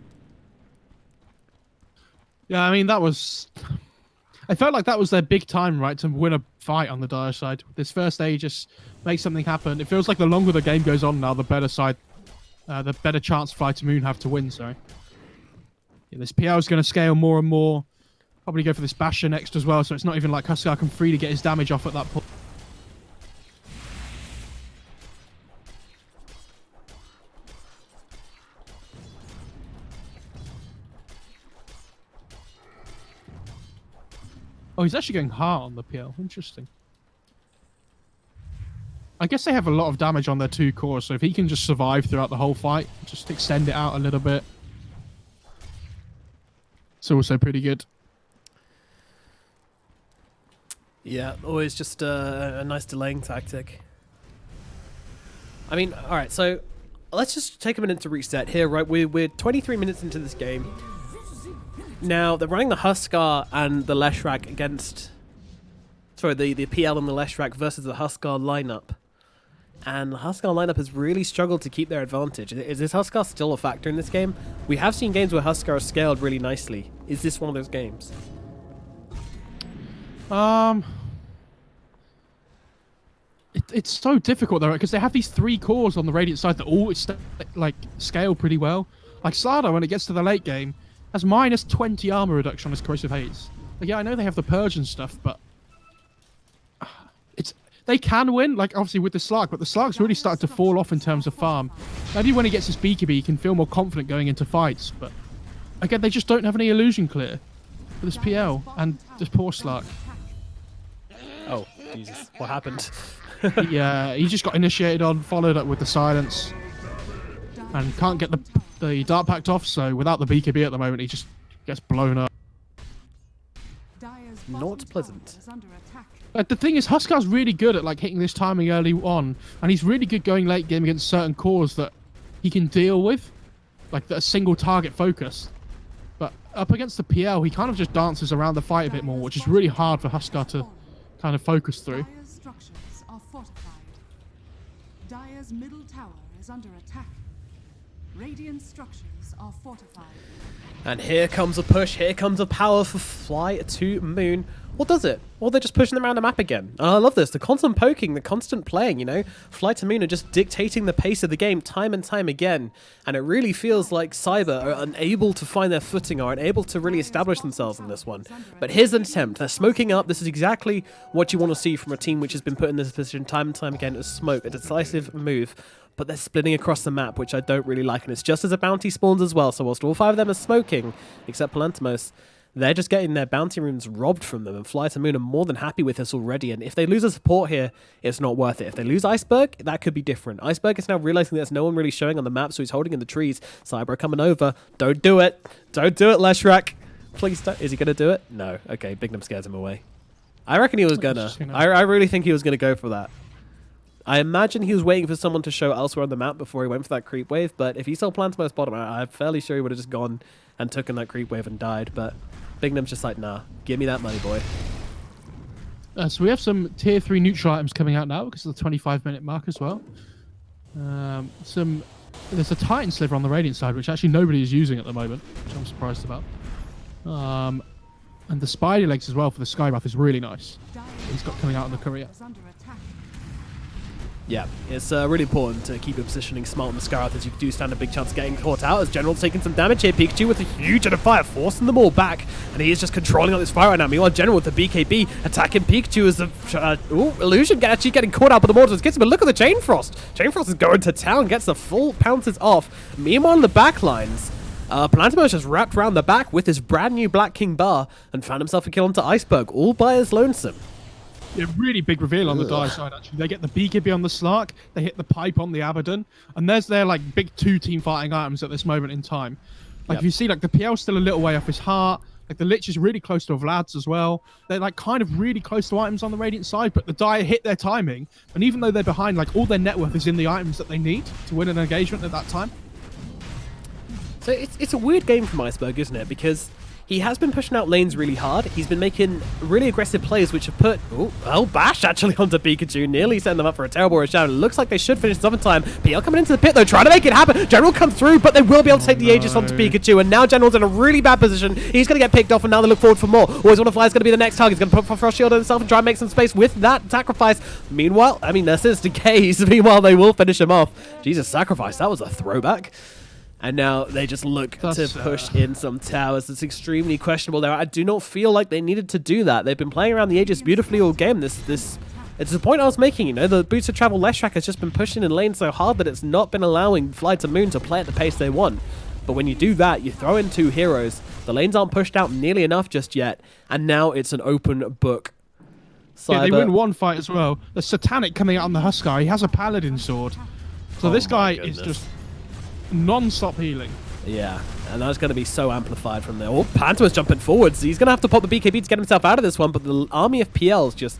Yeah, I mean, that was... I felt like that was their big time, right, to win a fight on the Dire side. This first Aegis makes something happen. It feels like the longer the game goes on now, the better side, the better chance FlyToMoon have to win, sorry. Yeah, this PL is going to scale more and more. Probably go for this Basher next as well, so it's not even like Huskar can free to get his damage off at that point. Oh, he's actually going hard on the PL. Interesting. I guess they have a lot of damage on their 2 cores, so if he can just survive throughout the whole fight, just extend it out a little bit, it's also pretty good. Yeah, always just a nice delaying tactic. I mean, all right, so let's just take a minute to reset here, right? We're 23 minutes into this game. Now, they're running the Huskar and the Leshrac against... Sorry, the PL and the Leshrac versus the Huskar lineup. And the Huskar lineup has really struggled to keep their advantage. Is this Huskar still a factor in this game? We have seen games where Huskar are scaled really nicely. Is this one of those games? It's so difficult though, because they have these 3 cores on the Radiant side that all like scale pretty well. Like Sada, when it gets to the late game, has minus 20 armor reduction on his Corrosive Haze. Like, yeah, I know they have the Purge and stuff, but they can win, like obviously with the Slark, but the Slark's really started to fall off in terms of farm. Maybe when he gets his BKB, he can feel more confident going into fights, but again, they just don't have any illusion clear for this PL and this poor Slark. Oh, Jesus. What happened? He just got initiated on, followed up with the silence, and can't get the Dart Pact off, so without the BKB at the moment, he just gets blown up. Not pleasant. The thing is, Huskar's really good at like hitting this timing early on, and he's really good going late game against certain cores that he can deal with, like that are single target focused. But up against the PL, he kind of just dances around the fight a bit more, which is really hard for Huskar to kind of focus through. Dire's structures are fortified. Dire's middle tower is under attack. Radiant structures are fortified. And here comes a push, here comes a power for FlyToMoon. What does it? Well, they're just pushing them around the map again. And I love this, the constant poking, the constant playing, you know? FlyToMoon are just dictating the pace of the game time and time again. And it really feels like Cyber are unable to find their footing, are unable to really establish themselves in this one. But here's an attempt. They're smoking up. This is exactly what you want to see from a team which has been put in this position time and time again, as smoke, a decisive move. But they're splitting across the map, which I don't really like. And it's just as a bounty spawns as well. So whilst all 5 of them are smoking, except Palantimos, they're just getting their bounty runes robbed from them. And FlyToMoon are more than happy with this already. And if they lose a support here, it's not worth it. If they lose Iceberg, that could be different. Iceberg is now realizing there's no one really showing on the map, so he's holding in the trees. Cyber coming over. Don't do it. Don't do it, Leshrac. Please don't. Is he going to do it? No. Okay, Bignum scares him away. I reckon he was going to. I really think he was going to go for that. I imagine he was waiting for someone to show elsewhere on the map before he went for that creep wave, but if he saw Palantimos bottom, I'm fairly sure he would have just gone and taken that creep wave and died, but Bignum's just like, nah, give me that money, boy. So we have some tier 3 neutral items coming out now because of the 25-minute mark as well. There's a Titan Sliver on the Radiant side, which actually nobody is using at the moment, which I'm surprised about. And the Spider Legs as well for the Skybath is really nice. He's got coming out in the courier. Yeah, it's really important to keep your positioning smart on the Scarab, as you do stand a big chance of getting caught out, as General's taking some damage here. Pikachu with a huge amount of fire, forcing them all back, and he is just controlling on this fire right now. Meanwhile, General with the BKB attacking Pikachu as the Illusion actually getting caught out by the Mortals. Gets him, but look at the Chain Frost. Chain Frost is going to town, gets the full pounces off. Meanwhile, in the back lines, Parimatch has wrapped around the back with his brand new Black King bar and found himself a kill onto Iceberg, all by his lonesome. Yeah, really big reveal on the Dire side, actually. They get the BKB on the Slark, they hit the Pipe on the Abaddon, and there's their, like, big two-team fighting items at this moment in time. Like, if you see, like, the PL's still a little way off his heart, like, the Lich is really close to Vlad's as well. They're, like, kind of really close to items on the Radiant side, but the Dire hit their timing, and even though they're behind, like, all their net worth is in the items that they need to win an engagement at that time. So it's a weird game from Iceberg, isn't it? Because he has been pushing out lanes really hard. He's been making really aggressive plays, which have put Bash actually onto Pikachu, nearly setting them up for a terrible rush down. It looks like they should finish this up in time. PL coming into the pit though, trying to make it happen. General comes through, but they will be able to take the Aegis onto Pikachu, and now General's in a really bad position. He's going to get picked off, and now they look forward for more. Always Wanna Fly is going to be the next target. He's going to put Frost Shield on himself and try and make some space with that sacrifice. Meanwhile, I mean, this is decays. Meanwhile, they will finish him off. Jesus, sacrifice. That was a throwback. And now they just look to push in some towers. It's extremely questionable there. I do not feel like they needed to do that. They've been playing around the edges beautifully all game. It's the point I was making, you know. The Boots of Travel Leshrac has just been pushing in lane so hard that it's not been allowing FlyToMoon to play at the pace they want. But when you do that, you throw in two heroes. The lanes aren't pushed out nearly enough just yet. And now it's an open book. Yeah, they win one fight as well. The Satanic coming out on the Huskar. He has a Paladin sword. So this guy is just non-stop healing. Yeah, and that's going to be so amplified from there. Oh, Panto's jumping forwards. He's going to have to pop the BKB to get himself out of this one, but the army of PL's just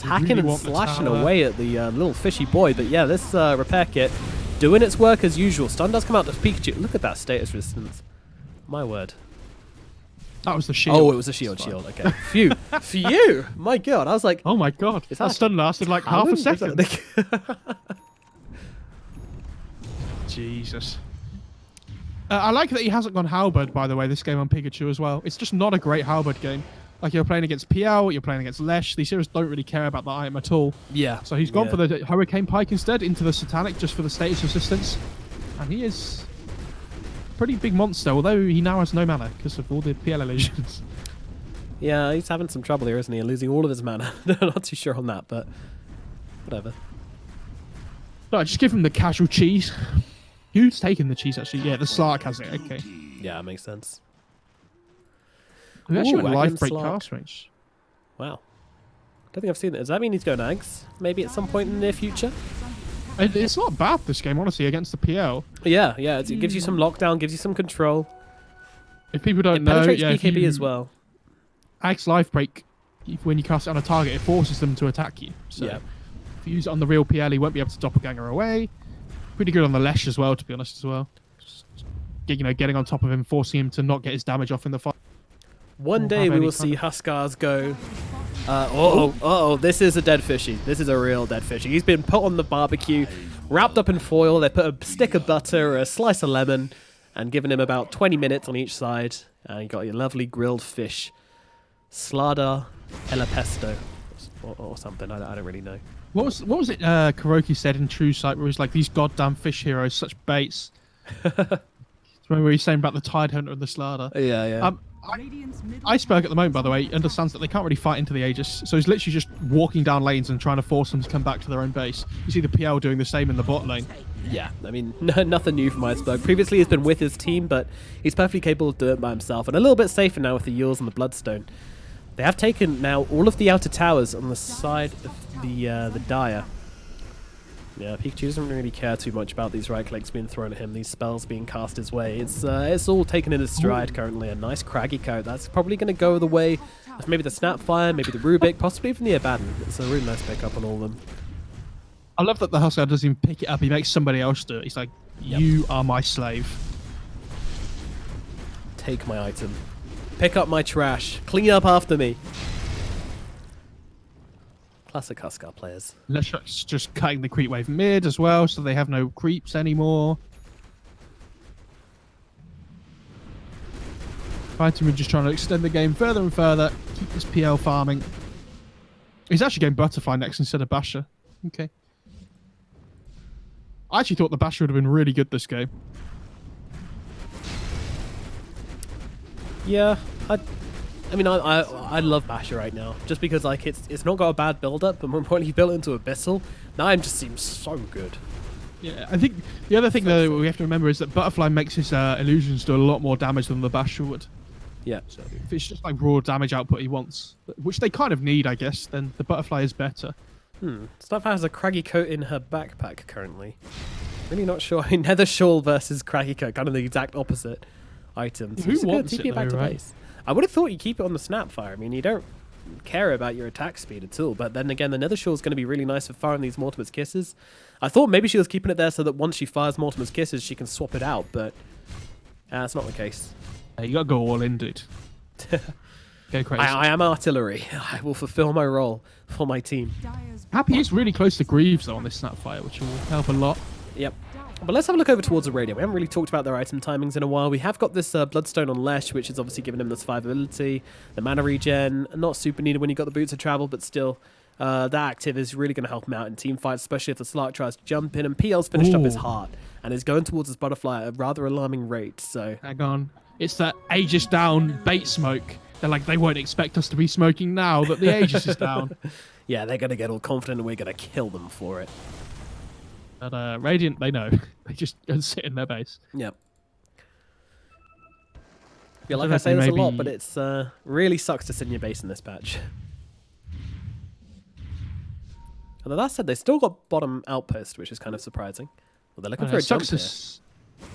hacking and slashing away at the little fishy boy. But yeah, this repair kit doing its work as usual. Stun does come out to Pikachu. Look at that status resistance. My word. That was the shield. Oh, it was a shield. Okay. Phew. Phew. My God. I was like... Oh my God. That stun lasted like half a second. Jesus. I like that he hasn't gone Halberd, by the way, this game on Pikachu as well. It's just not a great Halberd game. Like, you're playing against PL, you're playing against Lesh. These heroes don't really care about the item at all. Yeah. So he's gone for the Hurricane Pike instead, into the Satanic, just for the status resistance. And he is a pretty big monster, although he now has no mana because of all the PL illusions. Yeah, he's having some trouble here, isn't he? Losing all of his mana. Not too sure on that, but whatever. No, just give him the casual cheese. Who's taking the cheese, actually? Yeah, the Slark has it. Okay. Yeah, that makes sense. We actually went live Agam break Slark. cast range. Wow. Don't think I've seen that. Does that mean he's going Ags? Maybe at some point in the near future? It's not bad, this game, honestly, against the PL. Yeah. It gives you some lockdown, gives you some control. If people don't It know, penetrates yeah, BKB as well. Axe life break, when you cast it on a target, it forces them to attack you. So Yeah. if you use it on the real PL, he won't be able to doppelganger away. Pretty good on the Lesh as well, to be honest, as well. Just, getting on top of him, forcing him to not get his damage off in the fight. One day we will see Huskars go... this is a dead fishy. This is a real dead fishy. He's been put on the barbecue, wrapped up in foil. They put a stick of butter, a slice of lemon, and given him about 20 minutes on each side. And you got your lovely grilled fish. Slada alla pesto. Or something. I don't really know. What was it Kuroki said in True Sight, where he's like, these goddamn fish heroes, such baits. Remember what he's saying about the Tide Hunter and the Slada? Yeah. Iceberg at the moment, by the way, understands that they can't really fight into the Aegis, so he's literally just walking down lanes and trying to force them to come back to their own base. You see the PL doing the same in the bot lane. Yeah, I mean, nothing new from Iceberg. Previously he's been with his team, but he's perfectly capable of doing it by himself, and a little bit safer now with the Yules and the Bloodstone. They have taken now all of the outer towers on the side of the Dire. Yeah, Pikachu doesn't really care too much about these right clicks being thrown at him, these spells being cast his way. It's all taken in his stride currently. A nice craggy coat. That's probably going to go the way of maybe the Snapfire, maybe the Rubik, possibly even the Abaddon. It's a really nice pickup on all of them. I love that the Huskar doesn't even pick it up. He makes somebody else do it. He's like, you are my slave. Take my item. Pick up my trash. Clean up after me. Classic Huskar players. Leshrac's just cutting the creep wave mid as well, so they have no creeps anymore. FlyToMoon just trying to extend the game further and further, keep this PL farming. He's actually going Butterfly next instead of Basher. Okay. I actually thought the Basher would have been really good this game. Yeah, I mean, I love Basher right now, just because like it's not got a bad build-up, but more importantly, he built it into Abyssal. Now it just seems so good. Yeah, I think the other thing though we have to remember is that Butterfly makes his illusions do a lot more damage than the Basher would. Yeah. So if it's just like raw damage output he wants, which they kind of need, I guess, then the Butterfly is better. Snapfire has a craggy coat in her backpack currently. Really not sure. Nether Shawl versus craggy coat, kind of the exact opposite items. Who wants it, back though, to right? base. I would have thought you keep it on the Snapfire. I mean, you don't care about your attack speed at all. But then again, the Nether Shawl is going to be really nice for firing these Mortimer's Kisses. I thought maybe she was keeping it there so that once she fires Mortimer's Kisses, she can swap it out. But that's not the case. You gotta go all in, dude. Go crazy. I am artillery. I will fulfill my role for my team. Dire's Happy is really close to Greaves though on this Snapfire, which will help a lot. Yep. But let's have a look over towards the radio. We haven't really talked about their item timings in a while. We have got this Bloodstone on Lesh, which is obviously giving him the survivability, the mana regen. Not super needed when you got the Boots of Travel, but still, that active is really going to help him out in team fights, especially if the Slark tries to jump in. And PL's finished up his heart and is going towards his Butterfly at a rather alarming rate. So Hang on. It's that Aegis down bait smoke. They're like, they won't expect us to be smoking now that the Aegis is down. yeah, they're going to get all confident and we're going to kill them for it. But Radiant, they know. They just go and sit in their base. Yep. Yeah, like I say this a lot, but it's really sucks to sit in your base in this patch. Although that said, they still got bottom outpost, which is kind of surprising. Well, they're looking for a jump here.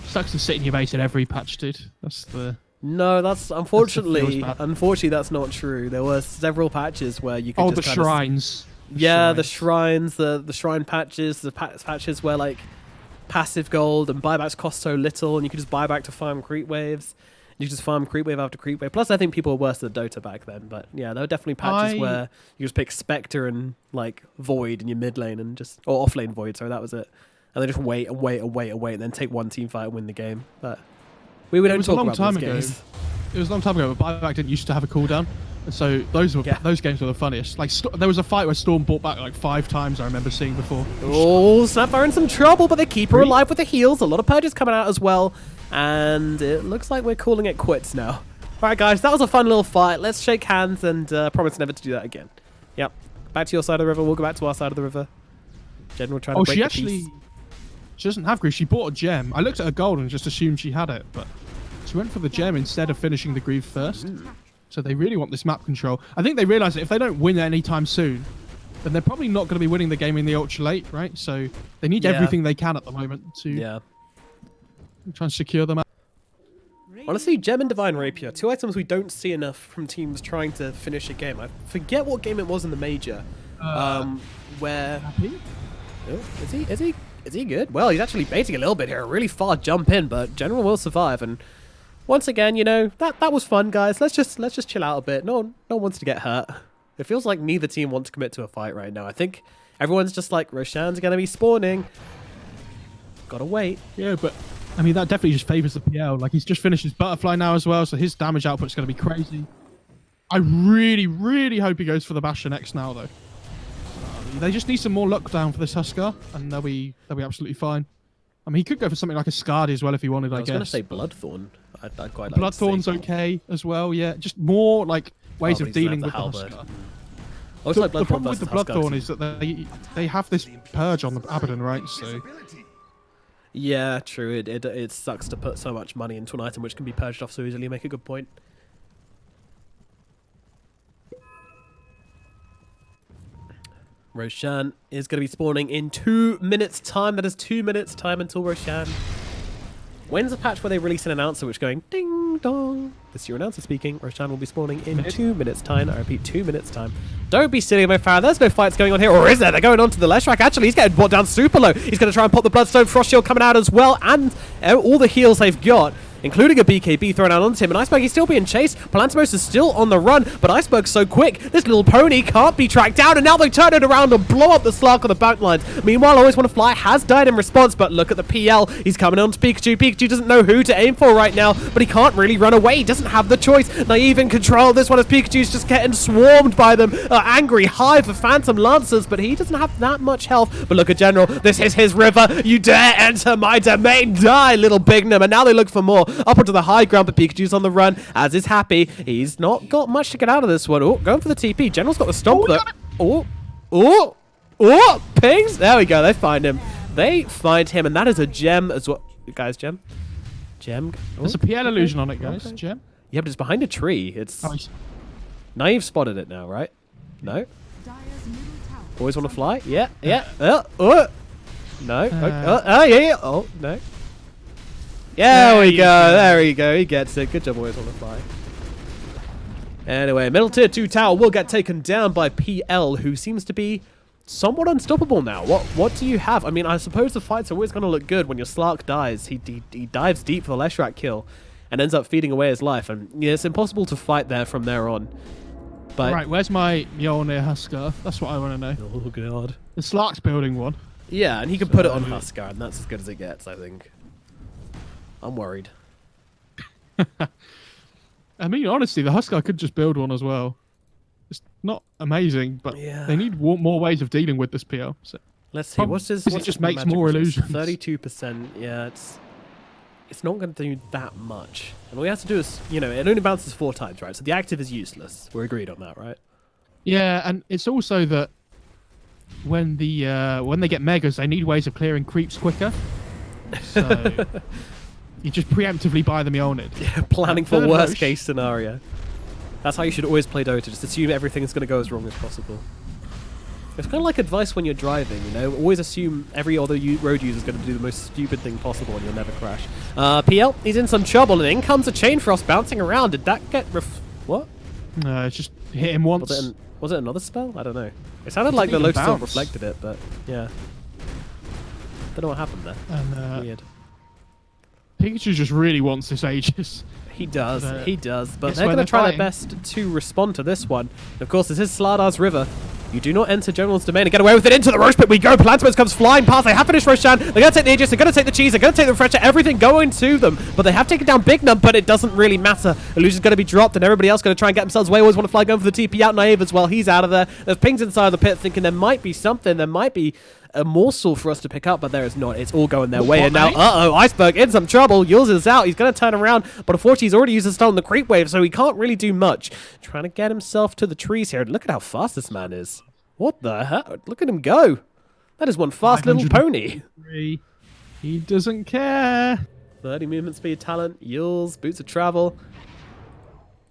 Sucks to sit in your base in every patch, dude. That's the... No, that's unfortunately, bad. unfortunately that's not true. There were several patches where you could Oh, just the kind of shrines. the shrines, the shrine patches, the patches where like passive gold and buybacks cost so little, and you could just buy back to farm creep waves. You just farm creep wave after creep wave. Plus, I think people were worse than Dota back then. But yeah, there were definitely patches where you just pick Spectre and like Void in your mid lane and just or off lane Void. So that was it. And they just wait and wait and wait and wait, and then take one team fight and win the game. But we don't talk about those games. It was a long time ago, but buyback didn't used to have a cooldown. And so those games were the funniest. Like there was a fight where Storm bought back like 5 times. I remember seeing before. Oh, Snapfire in some trouble, but they keep her alive with the heals. A lot of purges coming out as well, and it looks like we're calling it quits now. All right, guys, that was a fun little fight. Let's shake hands and promise never to do that again. Yep, back to your side of the river. We'll go back to our side of the river. General trying to break the peace. She doesn't have Greaves. She bought a gem. I looked at her gold and just assumed she had it, but she went for the gem instead of finishing the Greaves first. So they really want this map control. I think they realise that if they don't win anytime soon, then they're probably not going to be winning the game in the ultra late, right? So they need everything they can at the moment to try and secure them out. Honestly, Gem and Divine Rapier, 2 items we don't see enough from teams trying to finish a game. I forget what game it was in the major, where... Happy? Oh, is he good? Well, he's actually baiting a little bit here. A really far jump in, but General will survive. And once again, you know, that was fun, guys. Let's just chill out a bit. No one wants to get hurt. It feels like neither team wants to commit to a fight right now. I think everyone's just like, Roshan's going to be spawning. Gotta wait. Yeah, but I mean, that definitely just favours the PL. Like, he's just finished his Butterfly now as well, so his damage output's going to be crazy. I really, really hope he goes for the Basher next now, though. They just need some more lockdown for this Huskar, and they'll be absolutely fine. I mean, he could go for something like a Skadi as well if he wanted, I guess. I was going to say Bloodthorn. I'd quite like Bloodthorn's okay as well, yeah. Just more, like, ways of dealing with the Huskar. The problem with the Bloodthorn is that they have this purge on the Abaddon, right? So... Yeah, true. It sucks to put so much money into an item which can be purged off so easily. You make a good point. Roshan is going to be spawning in 2 minutes' time. That is 2 minutes' time until Roshan wins a patch where they release an announcer which going ding dong. This is your announcer speaking. Roshan will be spawning in 2 minutes' time. I repeat, 2 minutes' time. Don't be silly, MoFarah. There's no fights going on here. Or is there? They're going on to the left track. Actually, he's getting brought down super low. He's going to try and pop the Bloodstone. Frost Shield coming out as well. And all the heals they've got including a BKB thrown out onto him. And Iceberg, he's still being chased. Palantimos is still on the run, but Iceberg's so quick. This little pony can't be tracked down, and now they turn it around and blow up the Slark on the back lines. Meanwhile, Always Wanna Fly has died in response, but look at the PL. He's coming on to Pikachu. Pikachu doesn't know who to aim for right now, but he can't really run away. He doesn't have the choice. Naive in control. This one as Pikachu's just getting swarmed by them. Angry hive of Phantom Lancers, but he doesn't have that much health. But look at General. This is his river. You dare enter my domain. Die, little Bignum. And now they look for more. Up onto the high ground, but Pikachu's on the run, as is Happy. He's not got much to get out of this one. Oh, going for the TP. General's got the stomp, though. Oh, pings. There we go. They find him. They find him, and that is a gem as well. Guys, gem. Gem. Oh, There's a PL illusion on it, guys. okay. Gem. Yeah, but it's behind a tree. It's Naive spotted it now, right? No. Dire's middle tower Always Want to fly? Yeah. No. Yeah. Oh, no. Yeah, there we go. There we go. He gets it. Good job, Always Want to fly. Anyway, middle tier 2 tower will get taken down by PL, who seems to be somewhat unstoppable now. What do you have? I mean, I suppose the fights are always going to look good when your Slark dies. He dives deep for the Leshrac kill and ends up feeding away his life. And yeah, it's impossible to fight there from there on. But Right, where's my Mjolnir Husker? That's what I want to know. oh god. The Slark's building one. Yeah, and he can put it on Huskar, and that's as good as it gets, I think. I'm worried. I mean, honestly, the Huskar could just build one as well. It's not amazing, but Yeah. they need more ways of dealing with this PL. So Let's see. What's his? Because it What's just his makes magic more resist? illusions. 32%. Yeah, it's not going to do that much. And all we have to do is, it only bounces 4 times, right? So the active is useless. We're agreed on that, right? yeah, and it's also that when they get megas, they need ways of clearing creeps quicker. So you just preemptively buy the Mjolnir. Yeah, planning for Third worst Roche. case scenario. That's how you should always play Dota. Just assume everything's going to go as wrong as possible. It's kind of like advice when you're driving, Always assume every other road user is going to do the most stupid thing possible and you'll never crash. PL, he's in some trouble, and in comes a Chain Frost bouncing around. Did that get what? It's just hit him once. Was it another spell? I don't know. It sounded like the think it Lotus Orb bounced. reflected it, but yeah. Don't know what happened there. And Weird. Pikachu just really wants this Aegis. He does, But, he does. But guess they're where going to they're try their fighting? best to respond to this one. And of course, this is Sladar's River. You do not enter General's domain and get away with it. Into the Roche pit we go. Palantimos comes flying past. They have finished Roshan. They're going to take the Aegis. They're going to take the cheese. They're going to take the refresher. Everything going to them. But they have taken down Bignum, but it doesn't really matter. Illusion's going to be dropped, and everybody else going to try and get themselves away. Always Want to fly, going for the TP out. Naive as well. He's out of there. There's pings inside the pit, thinking there might be something. There might be a morsel for us to pick up, but there is not. It's all going their way. And now, Iceberg in some trouble. Yules is out. He's going to turn around, but unfortunately, he's already used his stun on the creep wave, so he can't really do much. Trying to get himself to the trees here. And look at how fast this man is. What the hell? Look at him go. That is one fast little pony. He doesn't care. 30 movement speed, talent, Yules, boots of travel.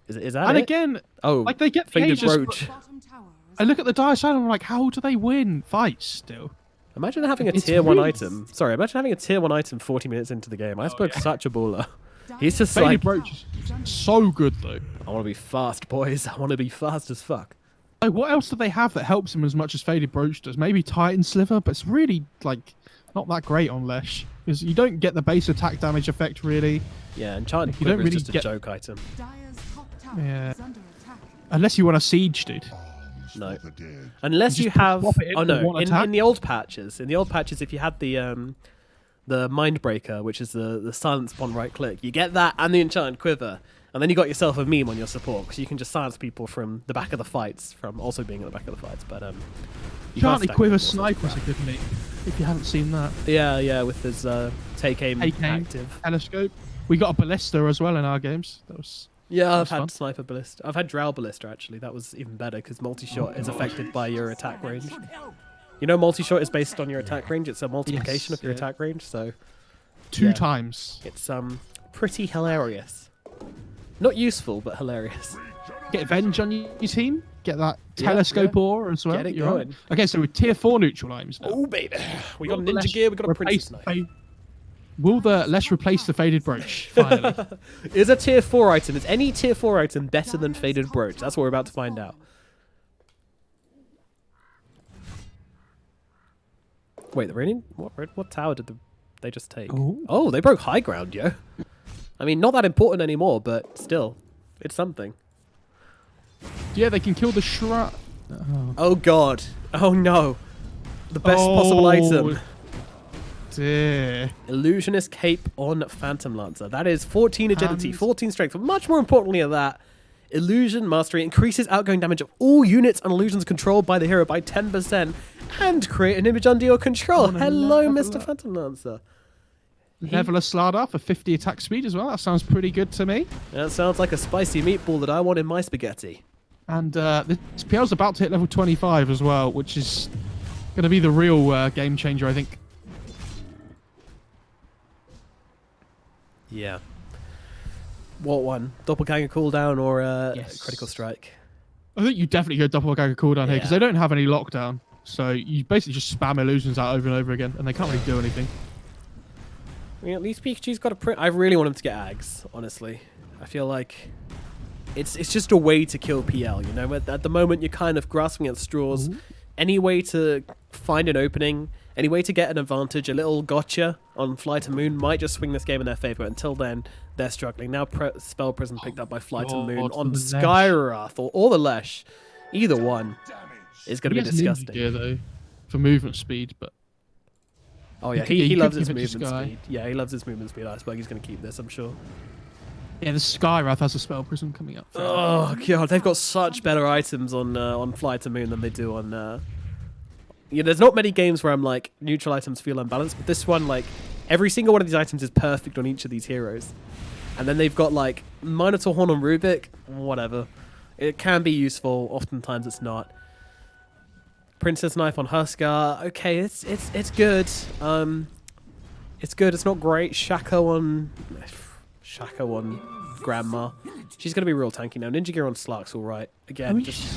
Is that And it? again, Oh, like they get the Faded Aegis. Roach. bottom tower is I look at the dire side and I'm like, how do they win fights still? Imagine having a It's tier 1 really- item. Sorry, imagine having a tier 1 item 40 minutes into the game. Iceberg's such a baller. He's just Faded like, Roach is so good though. I want to be fast, boys. I want to be fast as fuck. Like, what else do they have that helps him as much as Faded Broach does? Maybe Titan Sliver, but it's really like not that great on Lesh because you don't get the base attack damage effect really, Yeah, Enchanted You don't Quiver is really just a get- joke item. Dire's top tower Yeah. is under attack. unless you want a siege, dude. No. Unless You you just have... swap it in Oh, for no. one In attack? the old patches, if you had the Mindbreaker, which is the silence upon right click, you get that and the Enchanted Quiver. And then you got yourself a meme on your support, because you can just silence people from the back of the fights, from also being at the back of the fights. But you can't Enchanted stack Quiver people, so it's Sniper's a good meme. If you haven't seen that, Yeah, with his take aim Take aim. active. Telescope. We got a Ballista as well in our games. That was Yeah, I've That's had fun. Sniper Ballista. I've had Drow Ballista, actually. That was even better, because multi-shot is affected by your attack range. Multi-shot is based on your attack range. It's a multiplication Yes, of your yeah. attack range, so two Yeah. times. it's pretty hilarious. Not useful, but hilarious. Get Venge on your team. Get that Yeah, Telescope yeah. ore as well. Get it You're on. going. Okay, so with tier 4 neutral items now. Oh, baby. We got a Will the Ninja Lesh Gear, we got a replace Princess the Knight. Will the Lesh replace the Faded Brooch, finally? Is a tier 4 item. Is any tier 4 item better than Faded Brooch? That's what we're about to find out. Wait, the raining? What tower did they just take? Oh. Oh, they broke high ground, yo. I mean, not that important anymore, but still, it's something. Yeah, they can kill the shrine. Oh. Oh god. Oh no. The best possible item. Dear. Illusionist Cape on Phantom Lancer. That is 14 agility, 14 strength. But much more importantly than that, Illusion Mastery increases outgoing damage of all units and illusions controlled by the hero by 10% and create an image under your control. Hello, Mr. Phantom Lancer. Level a Slardar for 50 attack speed as well. That sounds pretty good to me. That sounds like a spicy meatball that I want in my spaghetti. And this PL's about to hit level 25 as well, which is going to be the real game changer, I think. Yeah. What one? Doppelganger cooldown or Yes. critical strike? I think you definitely go doppelganger cooldown here because Yeah. they don't have any lockdown. So you basically just spam illusions out over and over again, and they can't really do anything. I mean, at least Pikachu's got a print. I really want him to get Ags, honestly. I feel like it's just a way to kill PL, you know? At the moment, you're kind of grasping at straws. Ooh. Any way to find an opening, any way to get an advantage, a little gotcha on FlyToMoon might just swing this game in their favor. Until then, they're struggling. Now Spell Prison picked up by FlyToMoon God, on the Skywrath or the Lesh. Either one is going to be He has ninja disgusting. gear, though, for movement speed, but Oh yeah, You could- he you loves could his give it to movement Sky. speed. Yeah, he loves his movement speed. I suppose he's going to keep this, I'm sure. yeah, the Skywrath has a Spell Prism coming up. Oh god, they've got such better items on FlyToMoon than they do on. Yeah, there's not many games where I'm like neutral items feel unbalanced, but this one, like every single one of these items is perfect on each of these heroes, and then they've got like Minotaur Horn on Rubik, whatever. It can be useful. Oftentimes it's not. Princess Knife on Huskar. Okay, it's good. It's good. It's not great. Shaco on Grandma. She's gonna be real tanky now. Ninja Gear on Slark's all right. Again, I mean, just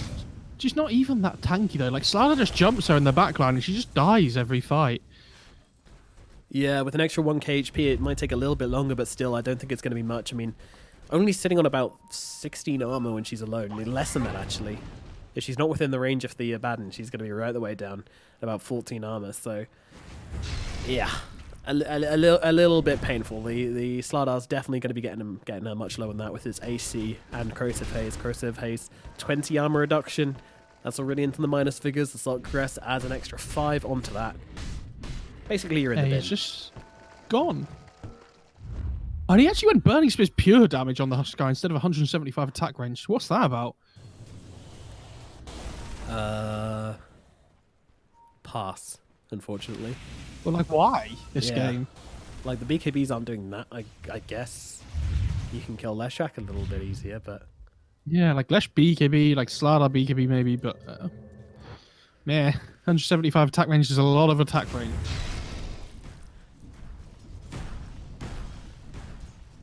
she's not even that tanky though. Like Slardar just jumps her in the backline and she just dies every fight. yeah. With an extra 1k HP, it might take a little bit longer, but still, I don't think it's gonna be much. I mean, only sitting on about 16 armor when she's alone. I mean, less than that actually. If she's not within the range of the Abaddon, she's gonna be right the way down at about 14 armor. So, yeah. A little bit painful. The Slardar's definitely going to be getting her much lower than that with his AC and Corrosive Haze. Corrosive Haze, 20 armor reduction. That's already into the minus figures. The Slot Crest adds an extra 5 onto that. Basically, you're in the bin. It's just gone. And he actually went Burning Spear's pure damage on the Huskar instead of 175 attack range. What's that about? Pass, unfortunately. Well, like, why this Yeah. game? Like, the BKBs aren't doing that, I guess. You can kill Leshak a little bit easier, but... Yeah, like less BKB, like Slardar BKB maybe, but... meh. 175 attack range is a lot of attack range.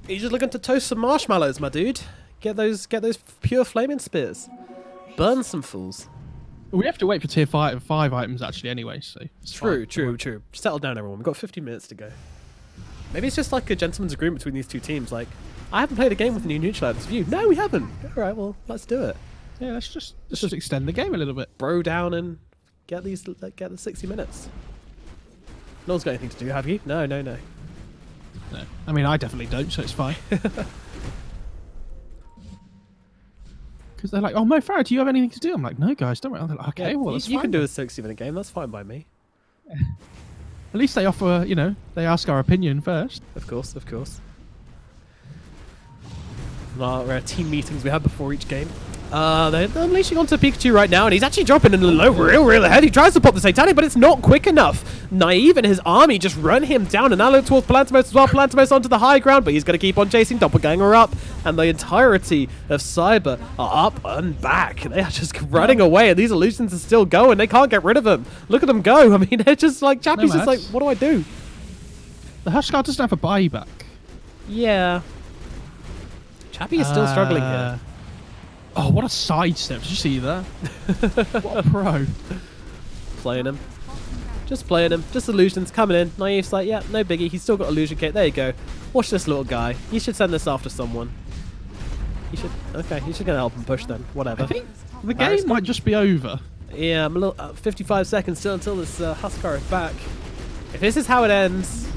You're just looking to toast some marshmallows, my dude. Get those pure flaming spears. Burn some fools. We have to wait for tier 5 items actually anyway, so... it's fine. True. Settle down, everyone. We've got 15 minutes to go. Maybe it's just like a gentleman's agreement between these two teams. Like, I haven't played a game with any neutral items. You? No, we haven't. All right, well, let's do it. Yeah, let's just extend the game a little bit. Bro down and get the 60 minutes. No one's got anything to do, have you? No. No. I mean, I definitely don't, so it's fine. Because they're like, oh, MoFarah, do you have anything to do? I'm like, no, guys, don't worry. I'm like, okay, well, that's you fine. can do a 60-minute game. That's fine by me. At least they offer, they ask our opinion first. Of course. Our team meetings we have before each game. They're unleashing onto Pikachu right now, and he's actually dropping in the low real ahead. He tries to pop the Satanic, but it's not quick enough. Naive and his army just run him down, and now look towards Palatimos as well. Palatimos onto the high ground, but he's going to keep on chasing Doppelganger up, and the entirety of Cyber are up and back. They are just running away, and these illusions are still going. They can't get rid of them. Look at them go. I mean, they're just like, Chappie's just like, what do I do? The Huskar doesn't have a buyback. Yeah. Chappie is still struggling here. Oh, what a sidestep. Did you see that? What a pro. Playing him. Just playing him. Just illusions coming in. Naive's like, yeah, no biggie. He's still got illusion kit. There you go. Watch this little guy. You should send this after someone. You should. Okay, you should go help him push then. Whatever. I think the game might just be over. Yeah, I'm a little. 55 seconds still until this Huskar is back. If this is how it ends,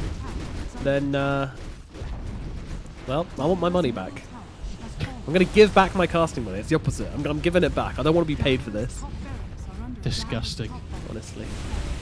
then Well, I want my money back. I'm going to give back my casting money. It's the opposite. I'm giving it back. I don't want to be paid for this. Disgusting. Honestly.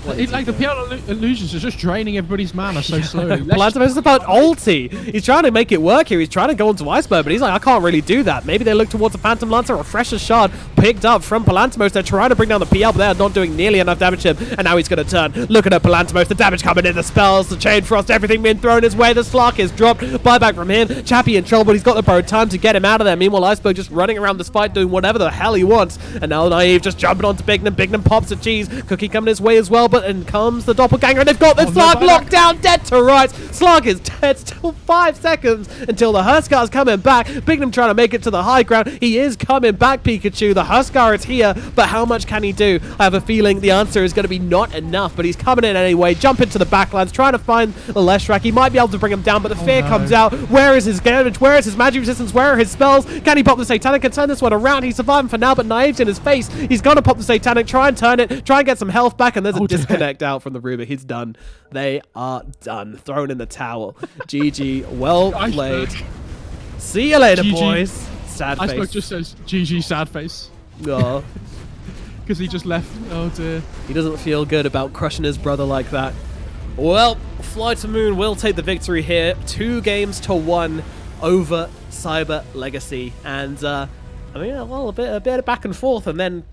It's like the PL illusions are just draining everybody's mana so slowly. Palantimos is about ulti. He's trying to make it work here. He's trying to go into Iceberg, but he's like, I can't really do that. Maybe they look towards a Phantom Lancer. Refresher Shard picked up from Palantimos. They're trying to bring down the PL, but they're not doing nearly enough damage to him. And now he's going to turn. Look at Palantimos. The damage coming in. The spells, the Chain Frost, everything being thrown his way. The Slark is dropped. Buyback from him. Chappie in trouble. He's got the borrowed time to get him out of there. Meanwhile, Iceberg just running around this fight doing whatever the hell he wants. And now Naive just jumping onto Bignum. Bignum pops a cheese. Cookie coming his way as well, but in comes the Doppelganger, and they've got the Slark locked down, dead to rights. Slark is dead, still 5 seconds until the Huskar is coming back. Bignum trying to make it to the high ground. He is coming back, Pikachu. The Huskar is here, but how much can he do? I have a feeling the answer is going to be not enough, but he's coming in anyway, jumping to the backlands, trying to find the Leshrac. He might be able to bring him down, but the fear comes out. Where is his damage? Where is his magic resistance? Where are his spells? Can he pop the Satanic and turn this one around? He's surviving for now, but Naive's in his face. He's going to pop the Satanic, try and turn it, try and get some health back, and there's a disconnect out from the Rubik. He's done. They are done. Thrown in the towel. GG. Well played. See you later, GG. boys. Sad face. Iceberg just says GG sad face. Oh. Because he just left. Oh dear. He doesn't feel good about crushing his brother like that. Well, FlyToMoon will take the victory here. 2-1 over Cyber Legacy. And, I mean, well, a bit of back and forth, and then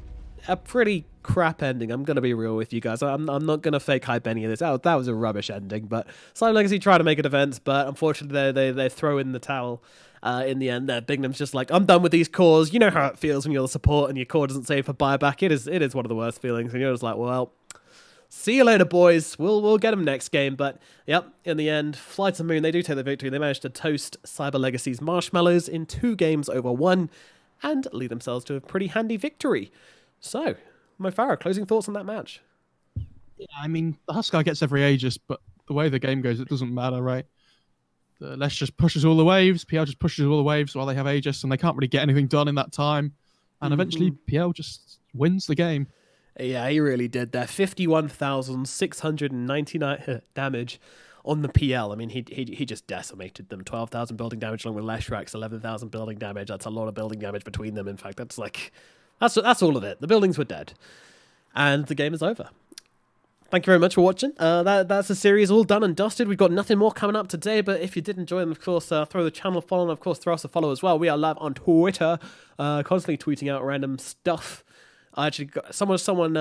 a pretty crap ending. I'm going to be real with you guys. I'm not going to fake hype any of this. That was a rubbish ending, but Cyber Legacy tried to make an event, but unfortunately they throw in the towel in the end there. Bignum's just like, I'm done with these cores. You know how it feels when you're the support and your core doesn't save for buyback. It is one of the worst feelings, and you're just like, well, see you later, boys. We'll get them next game. But yep, in the end, FlyToMoon, they do take the victory. They managed to toast Cyber Legacy's Marshmallows in 2-1 and lead themselves to a pretty handy victory. So, MoFarah, closing thoughts on that match? Yeah, I mean, the Huskar gets every Aegis, but the way the game goes, it doesn't matter, right? The Lesh just pushes all the waves, PL just pushes all the waves while they have Aegis, and they can't really get anything done in that time. And eventually, PL just wins the game. Yeah, he really did there. 51,699 damage on the PL. I mean, he just decimated them. 12,000 building damage along with Leshrac's 11,000 building damage. That's a lot of building damage between them. In fact, that's all of it. The buildings were dead. And the game is over. Thank you very much for watching. That's the series all done and dusted. We've got nothing more coming up today, but if you did enjoy them, of course, throw the channel a follow, and of course, throw us a follow as well. We are live on Twitter, constantly tweeting out random stuff. I actually got, someone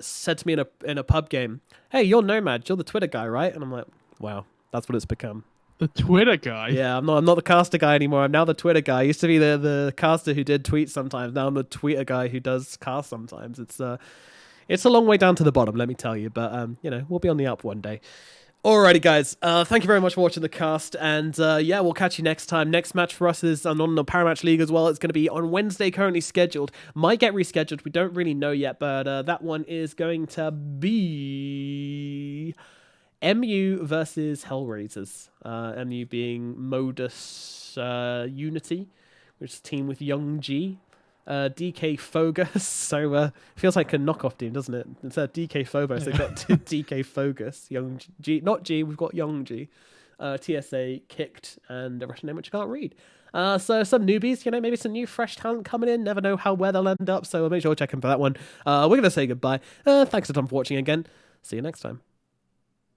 said to me in a pub game, "Hey, you're Nomad. You're the Twitter guy, right?" And I'm like, wow, that's what it's become. The Twitter guy? Yeah, I'm not the caster guy anymore. I'm now the Twitter guy. I used to be the caster who did tweets sometimes. Now I'm the tweeter guy who does cast sometimes. It's a long way down to the bottom, let me tell you. But we'll be on the up one day. Alrighty, guys. Thank you very much for watching the cast, and yeah, we'll catch you next time. Next match for us is on the Parimatch League as well. It's going to be on Wednesday, currently scheduled. Might get rescheduled. We don't really know yet, but that one is going to be MU versus Hellraisers. MU being Modus Unity, which is a team with Young G. DK Fogus, so feels like a knockoff team, doesn't it? Instead of DK Phobos, they've got DK Fogus, Young G, not G, we've got Young G, TSA, Kicked, and a Russian name which I can't read. So some newbies, maybe some new fresh talent coming in, never know where they'll end up, so make sure to check in for that one. We're going to say goodbye. Thanks a ton for watching again. See you next time.